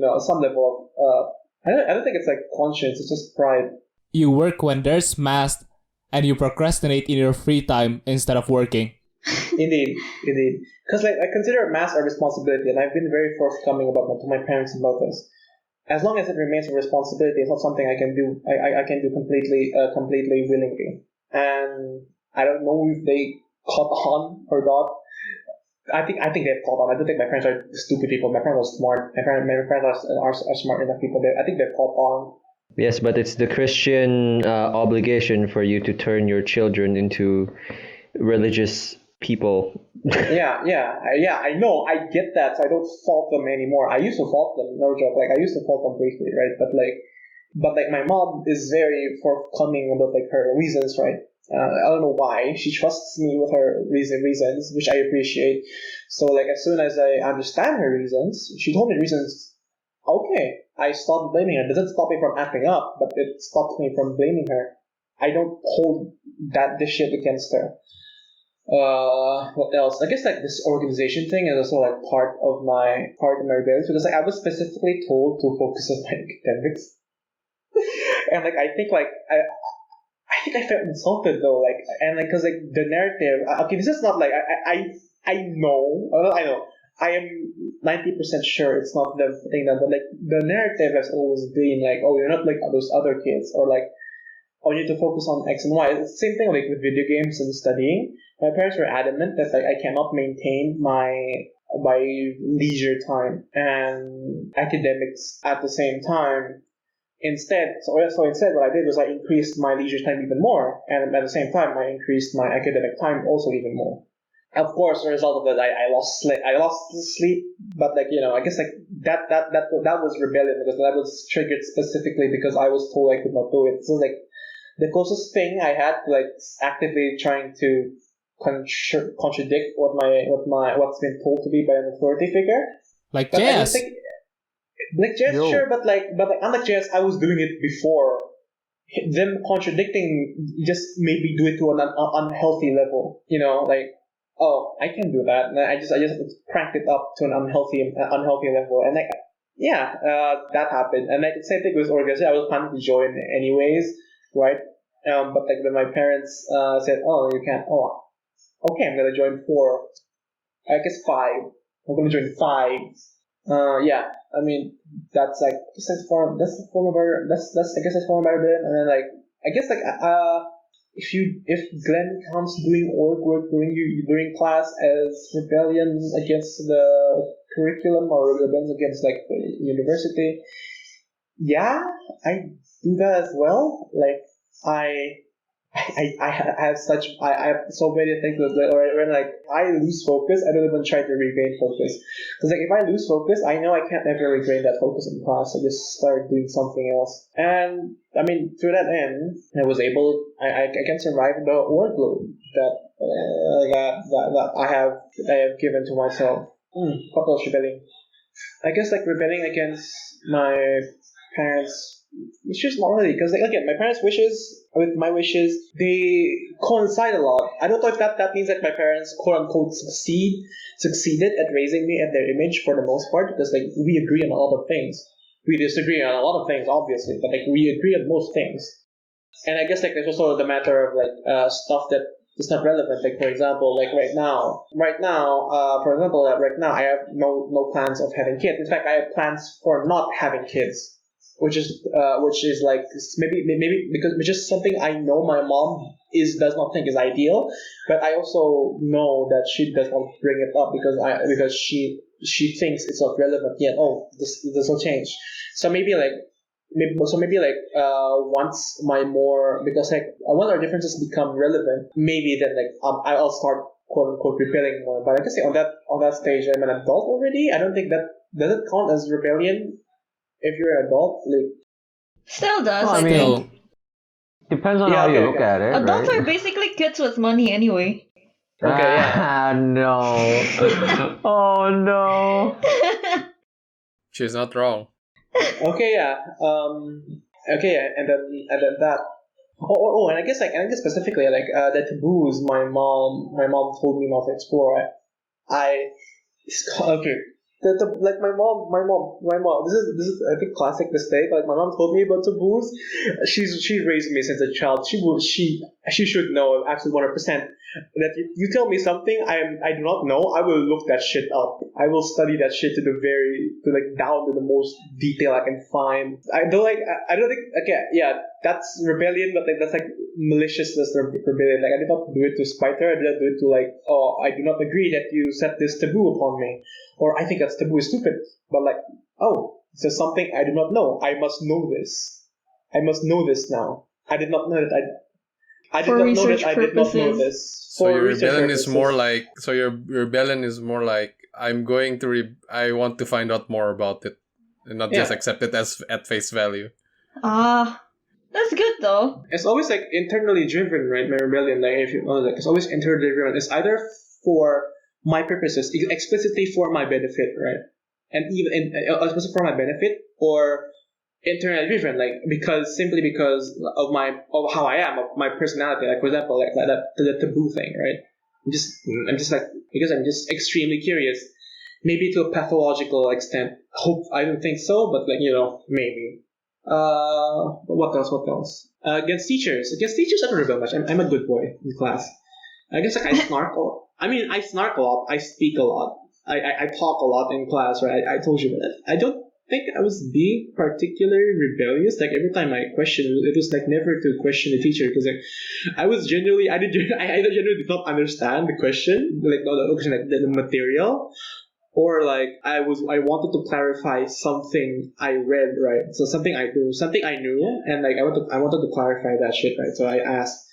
I don't think it's like conscience. It's just pride. You work when there's mass, and you procrastinate in your free time instead of working. Indeed. Because like I consider mass a responsibility, and I've been very forthcoming to my parents about this. As long as it remains a responsibility, it's not something I can do. I can do completely willingly. And I don't know if they caught on or not. I think they've caught on. I don't think my parents are stupid people. My parents are smart. My parents are smart enough people. I think they've caught on. Yes, but it's the Christian obligation for you to turn your children into religious people. Yeah, I know. I get that. So I don't fault them anymore. I used to fault them. No joke. Like I used to fault them briefly, right? But my mom is very forthcoming about like her reasons, right? I don't know why. She trusts me with her reasons, which I appreciate. So like as soon as I understand her reasons, she told me reasons. Okay, I stopped blaming her. It doesn't stop me from acting up, but it stops me from blaming her. I don't hold this shit against her. What else? I guess like this organization thing is also like part of my rebellion because like I was specifically told to focus on my academics, and like I think I felt insulted though, like, and like, cause like the narrative. Okay, this is not like I know. I am 90% sure it's not the thing that, but like the narrative has always been like, oh, you're not like those other kids, or like, oh, you need to focus on X and Y. It's the same thing like with video games and studying. My parents were adamant that like I cannot maintain my leisure time and academics at the same time. Instead, what I did was I increased my leisure time even more, and at the same time, I increased my academic time also even more. Of course, as a result of it, I lost sleep, but like I guess like that was rebellion because that was triggered specifically because I was told I could not do it. So like the closest thing I had to like actively trying to contradict what's been told to me by an authority figure. Like But I don't jazz. think like jazz, sure, but unlike jazz, I was doing it before them contradicting just made me do it to an unhealthy level. Like, oh, I can do that, and I just cranked it up to an unhealthy level, and like, yeah, that happened, and like the same thing with organization. I was planning to join anyways, right? But like when my parents said, oh, you can't. Oh, okay, I'm gonna join 4. I guess 5. I'm gonna join 5. Yeah. I mean, that's like that's the form of that's I guess that's form of rebellion. And then like I guess like if Glen counts doing org work during class as rebellion against the curriculum or rebellion against like the university, yeah, I do that as well. Like I have so many things that when like I lose focus, I don't even try to regain focus. Because like if I lose focus, I know I can't ever regain that focus in class. I just start doing something else. And I mean, through that end, I can survive the workload that I have given to myself. What else rebelling? I guess like rebelling against my parents' wishes, not really, because like, again, my parents' wishes with my wishes, they coincide a lot. I don't know if that means that my parents quote unquote succeeded at raising me at their image for the most part, because like we agree on a lot of things. We disagree on a lot of things, obviously, but like we agree on most things. And I guess like there's also the matter of like stuff that is not relevant. Like for example, like right now, I have no plans of having kids. In fact, I have plans for not having kids, which is like maybe because which is something I know my mom does not think is ideal, but I also know that she does not bring it up because she thinks it's not relevant yet. Oh, this will change. So maybe once because like once our differences become relevant, maybe then like I'll start quote unquote rebelling more. But I guess on that stage I'm an adult already. I don't think that does it count as rebellion if you're an adult. Like Still does, Well, I I mean, think. depends on Yeah, how you okay, look okay. at it, Adults right? are basically kids with money anyway. Okay, yeah. No. Oh no. She's not wrong. Okay, yeah. Okay, yeah, and then that. And I guess specifically like the taboos my mom told me not to explore. Okay. Like my mom. This is I think classic mistake. Like my mom told me about taboos. She raised me since a child. She should know absolutely 100% that you tell me something I do not know. I will look that shit up. I will study that shit to down to the most detail I can find. I don't think okay, yeah, that's rebellion, but like that's like maliciousness or rebellion. Like I did not do it to spite her. I did not do it to like, oh, I do not agree that you set this taboo upon me, or I think that's taboo is stupid. But like, oh, this is something I do not know. I must know this. I must know this now. I did not know that I did For not know research that I did not know purposes. this. So For your research rebellion is purposes. more like I'm going to I want to find out more about it and not just Yeah. accept it as at face value. That's good though. It's always like internally driven, right? My rebellion, like if you know, like it's always internally driven. It's either for my purposes, explicitly for my benefit, right? And even explicitly for my benefit, or internally driven, like because of how I am, of my personality. Like for example, like the taboo thing, right? I'm just like because I'm just extremely curious, maybe to a pathological extent. I don't think so, but like maybe. What else? Against teachers, I don't rebel much. I'm a good boy in class. I guess like I snark a lot. I snark a lot. I speak a lot. I talk a lot in class, right? I told you that. I don't think I was being particularly rebellious. Like every time I questioned, it was like never to question the teacher because like I either genuinely did not understand the question, like not the question, like the material, or like I wanted to clarify something I read, right? So something I knew, and like I wanted to clarify that shit, right? So I asked.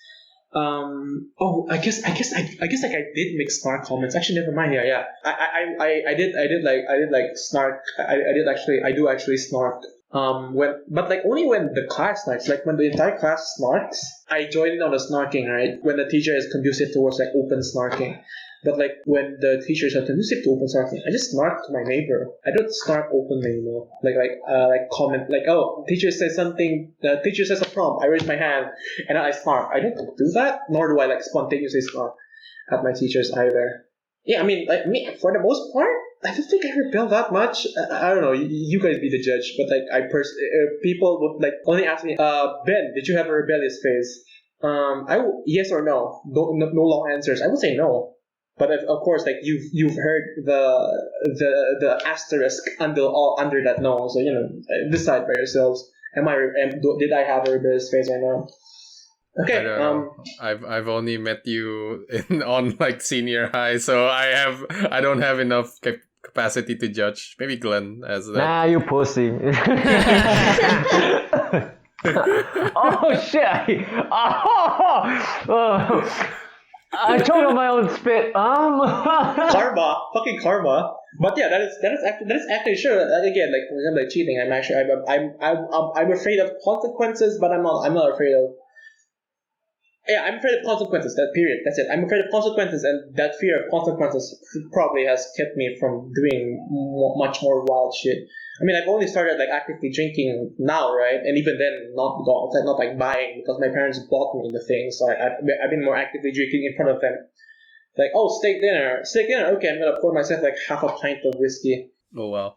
I guess like I did make snark comments. Actually, never mind. Yeah. I did like snark. I do actually snark. But like only when the class snarks. Like when the entire class snarks, I join in on the snarking, right? When the teacher is conducive towards like open snarking. But like when the teacher said, "You safe to open something," I just snark to my neighbor. I don't snark openly, like comment like, "Oh, teacher says something." The teacher says a prompt. I raise my hand and I snark. I don't do that, nor do I like spontaneously snark at my teachers either. Yeah, I mean, like me for the most part, I don't think I rebel that much. I don't know. You guys be the judge, but like people would like only ask me, Ben, did you have a rebellious phase? Yes or no. No long answers. I would say no. But of course, like you've heard the asterisk under that no, so decide by yourselves. Did I have a rebellious phase or no? Okay. I don't know. I've only met you on like senior high, so I don't have enough capacity to judge. Maybe Glen has that. Nah, you pussy. Oh shit! I choked on my own spit. Fucking karma. But yeah, that is actually sure. Again, like for example, like cheating. I'm afraid of consequences, but I'm not afraid of. Yeah, I'm afraid of consequences. That period. That's it. I'm afraid of consequences, and that fear of consequences probably has kept me from doing much more wild shit. I mean, I've only started like actively drinking now, right? And even then, not go outside, not like buying, because my parents bought me the thing. So I've been more actively drinking in front of them. Like, oh, steak dinner. Okay, I'm gonna pour myself like half a pint of whiskey. Oh wow.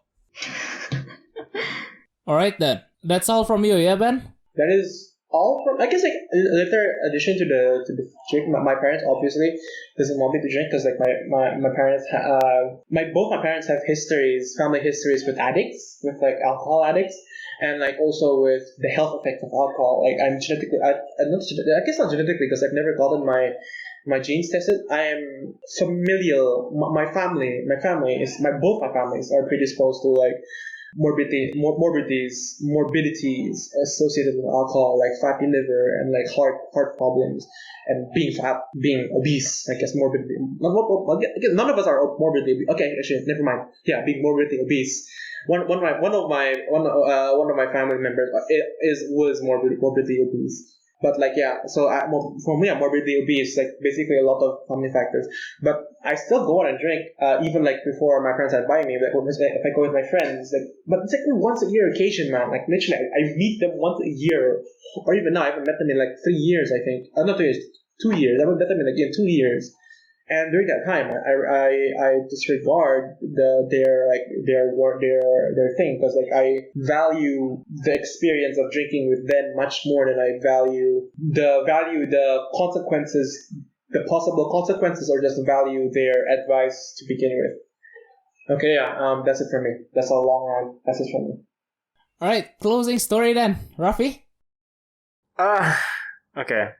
All right then. That's all from you, yeah, Ben? That is all from. I guess like later addition to the drink. My parents obviously doesn't want me to drink because like my parents both my parents have family histories with addicts, with like alcohol addicts, and like also with the health effects of alcohol. Like I'm genetically, I guess not genetically because I've never gotten my genes tested. I am familial. Both my families are predisposed to like morbidities associated with alcohol, like fatty liver and like heart problems, and being fat, being obese. I guess morbidly. None of us are morbidly. Okay, actually, never mind. Yeah, being morbidly obese. One of my family members was morbidly obese. But like yeah, so for me, I'm morbidly obese. Like basically a lot of family factors. But I still go out and drink, even like before my parents had buying me. Like if I go with my friends, like, but it's like a once a year occasion, man. Like literally, I meet them once a year, or even now I haven't met them in like 3 years. I think not 3 years, 2 years. I haven't met them in like 2 years. And during that time, I disregard their thing, because like I value the experience of drinking with them much more than I value the consequences, the possible consequences, or just value their advice to begin with. Okay, yeah, that's it for me. That's a long run. That's it for me. All right, closing story then, Raffy. Okay.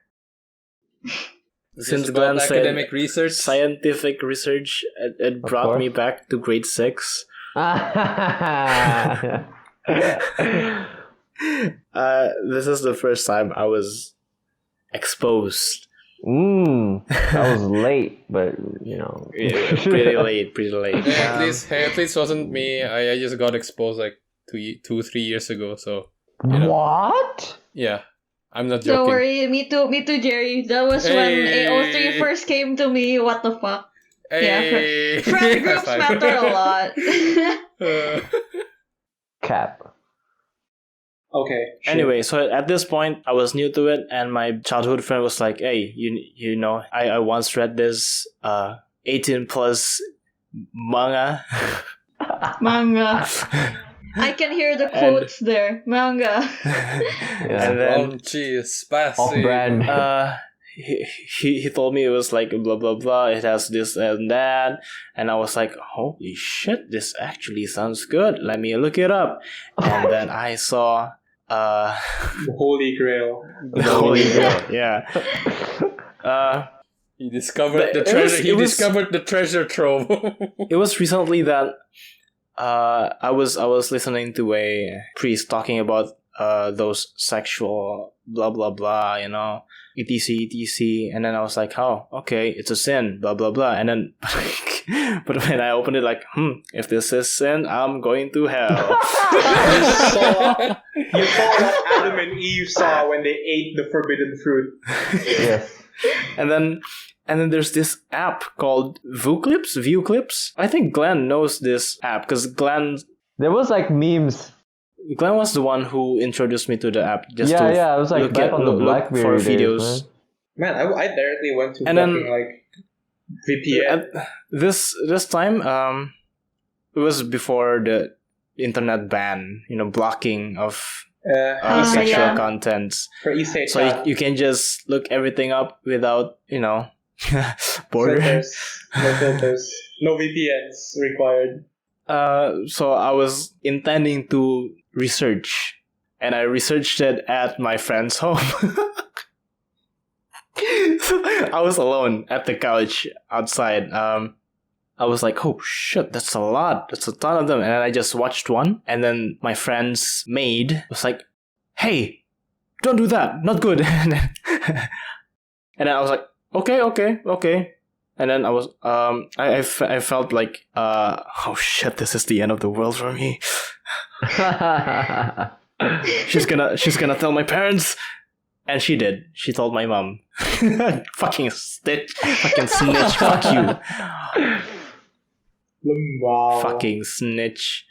This Since is about Glen said academic research. scientific research, it brought course. me back to grade 6. This is the first time I was exposed. That was late, but Yeah, pretty late. At least wasn't me. I just got exposed like 2-3 years ago. So What? yeah, I'm not joking. Don't worry, me too, Jerry. That was when A03 first came to me. What the fuck? Hey. Yeah, friend groups matter a lot. Cap. Okay. Sure. Anyway, so at this point, I was new to it, and my childhood friend was like, "Hey, you know, I once read this 18 plus manga." Manga. I can hear the quotes there. Manga. Yeah. And then Off-brand. he told me it was like blah blah blah. It has this and that, and I was like, "Holy shit, this actually sounds good. Let me look it up." And then I saw The Holy Grail. the Holy Grail. Yeah. He discovered But the it was- treasure. it was- discovered the treasure trove. It was recently that I was listening to a priest talking about those sexual blah blah blah, etc, and then I was like, oh, okay, it's a sin, blah blah blah, and then but when I opened it, like, if this is sin, I'm going to hell. You saw what Adam and Eve saw when they ate the forbidden fruit. Yes. And then And then there's this app called View Clips. I think Glen knows this app because Glen There was like memes. was the one who introduced me to the app. Just Yeah, to yeah, it was like look back at on the look BlackBerry for days, videos. man. Man, I directly went to And then- fucking like VPN. This time, it was before the internet ban, blocking of sexual yeah. contents. For East So you can just look everything up without, border. filters, no VPNs required. So I was intending to research, and I researched it at my friend's home. So I was alone at the couch outside. I was like, oh shit, that's a lot. That's a ton of them. And then I just watched one. And then my friend's maid was like, hey, don't do that. Not good. And then I was like, okay. And then I was, I felt like, oh shit, this is the end of the world for me. She's gonna tell my parents. And she did. She told my mom. Fucking snitch. Fuck you. Wow. Fucking snitch.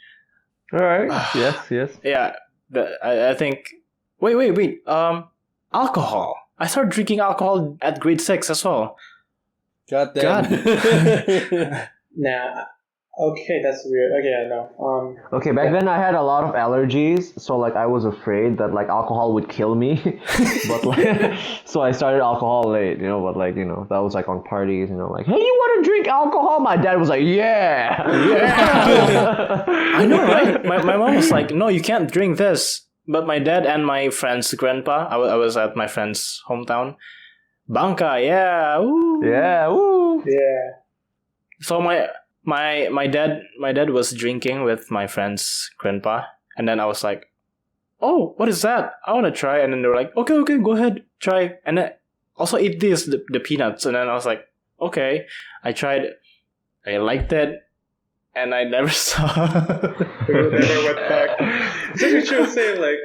Alright, yes. Yeah, I think. Wait. Alcohol. I started drinking alcohol at grade 6 as well. God damn. God. Nah. Okay, that's weird. Okay, no. Okay, back then I had a lot of allergies, so like I was afraid that like alcohol would kill me. But like, so I started alcohol late, but like, that was like on parties, like, hey, you want to drink alcohol? My dad was like, yeah. I know, right? My mom was like, no, you can't drink this. But my dad and my friend's grandpa, I was at my friend's hometown. Banca, yeah. Woo. Yeah, woo. Yeah. So my dad was drinking with my friend's grandpa, and then I was like, oh, what is that? I want to try. And then they were like, okay, go ahead, try. And then also eat the peanuts. And then I was like, okay. I tried, I liked it, and I never saw. We never went back. So you should say like,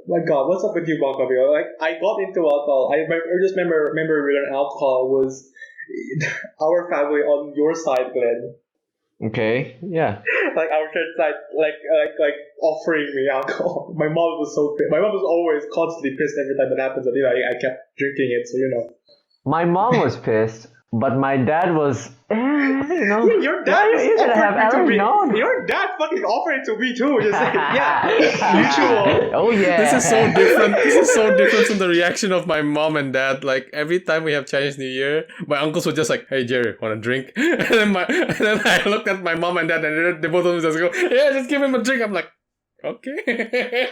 my God, what's up with you, Banca? Like, I got into alcohol. I just remember when alcohol was our family on your side, Glen. Okay, yeah. Like our church side, like offering me alcohol. My mom was so pissed. My mom was always constantly pissed every time that happens. And I kept drinking it, so My mom was pissed, but my dad was, Your dad you're gonna have offered it to me. allergy. No. Your dad fucking offered it to me too. Just like, mutual. Oh yeah. This is so different. This is so different from the reaction of my mom and dad. Like every time we have Chinese New Year, my uncles would just like, "Hey Jerry, want a drink?" And then I looked at my mom and dad, and they both of them just go, "Yeah, just give him a drink." I'm like, "Okay."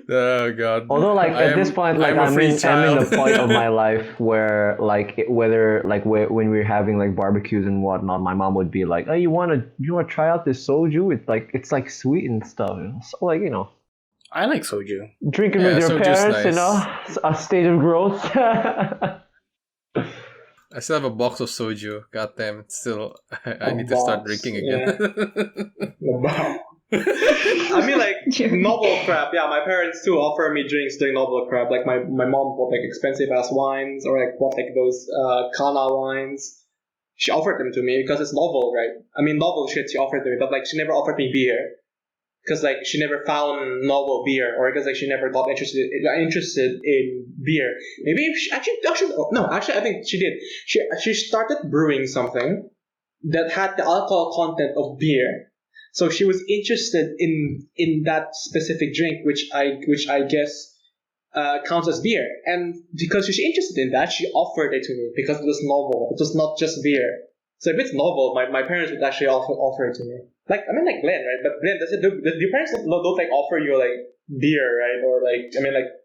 Oh God. Although, like at this point, like I'm in the point of my life where, like, when we're having like barbecues and whatnot, my mom would be like, "Oh, you wanna try out this soju? It's like sweet and stuff." So like I like soju. drinking with your soju's parents, nice. a stage of growth. I still have a box of soju. God damn, it's still I need to box, start drinking again. Wow. I mean, like novel crap. Yeah, my parents too offer me drinks during novel crap. Like my mom bought like expensive ass wines, or like bought like those Kana wines. She offered them to me because it's novel, right? I mean, novel shit she offered to me, but like she never offered me beer because like she never found novel beer, or because like she never got interested in beer. Maybe if she, actually I think she did. She started brewing something that had the alcohol content of beer. So she was interested in that specific drink, which I guess counts as beer. And because she's interested in that, she offered it to me because it was novel. It was not just beer. So if it's novel, my parents would actually also offer it to me. Like like Glen, right? But Glen, do your parents don't like offer you like beer, right? Or like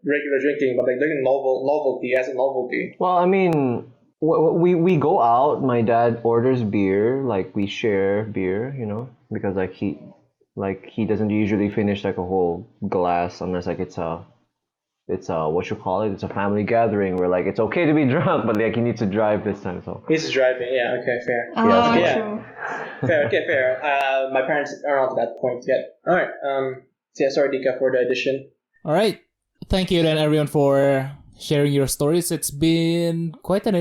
regular drinking, but like drinking novelty as a novelty. Well, I mean, we go out. My dad orders beer. Like we share beer, because like he doesn't usually finish like a whole glass unless like it's a what you call it? It's a family gathering where like it's okay to be drunk, but like you need to drive this time. So he's driving. Yeah. Okay. Fair. True. Fair. Okay. Fair. My parents are not to that point yet. All right. So yeah, sorry, Adhika, for the addition. All right. Thank you then, everyone, for sharing your stories. It's been quite an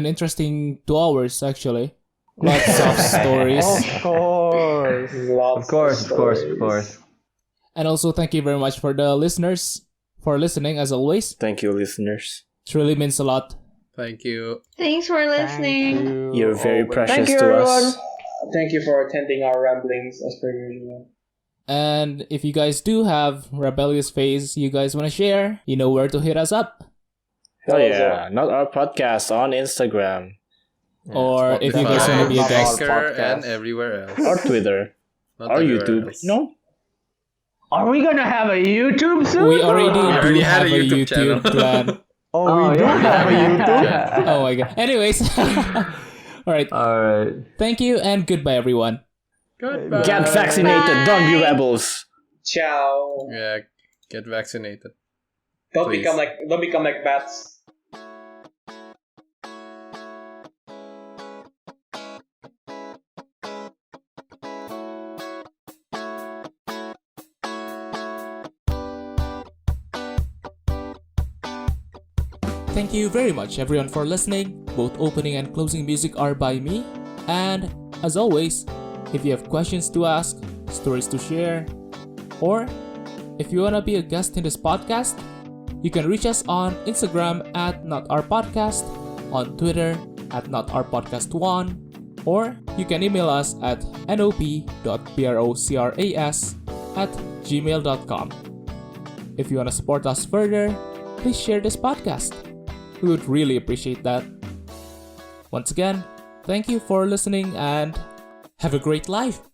interesting 2 hours, actually. Lots of stories. Of course. Lots Of course. And also, thank you very much for the listeners for listening, as always. Thank you, listeners. It really means a lot. Thank you. Thanks for listening. You're very Always. precious Thank you, to everyone. us. Thank you for attending our ramblings as per usual. And if you guys do have rebellious phase you guys want to share, you know where to hit us up. Oh yeah, not our podcast on Instagram Or if you guys want to be a Spotify. guest. Anchor Podcast. and everywhere else. or Twitter Not or everywhere YouTube. else. No, Are we gonna have a YouTube soon? We already already do had have a a YouTube YouTube channel. plan. Oh, we do have a YouTube. Oh my god. Anyways. Alright. Alright. Thank you and goodbye, everyone. Goodbye. get vaccinated. Don't be rebels. Ciao. Yeah, get vaccinated. Don't Please. become like bats. Thank you very much, everyone, for listening. Both opening and closing music are by me. And as always, if you have questions to ask, stories to share, or if you want to be a guest in this podcast, you can reach us on Instagram at NotOurPodcast, on Twitter at NotOurPodcast1, or you can email us at nop.procras@gmail.com. If you want to support us further, please share this podcast. We would really appreciate that. Once again, thank you for listening and have a great life.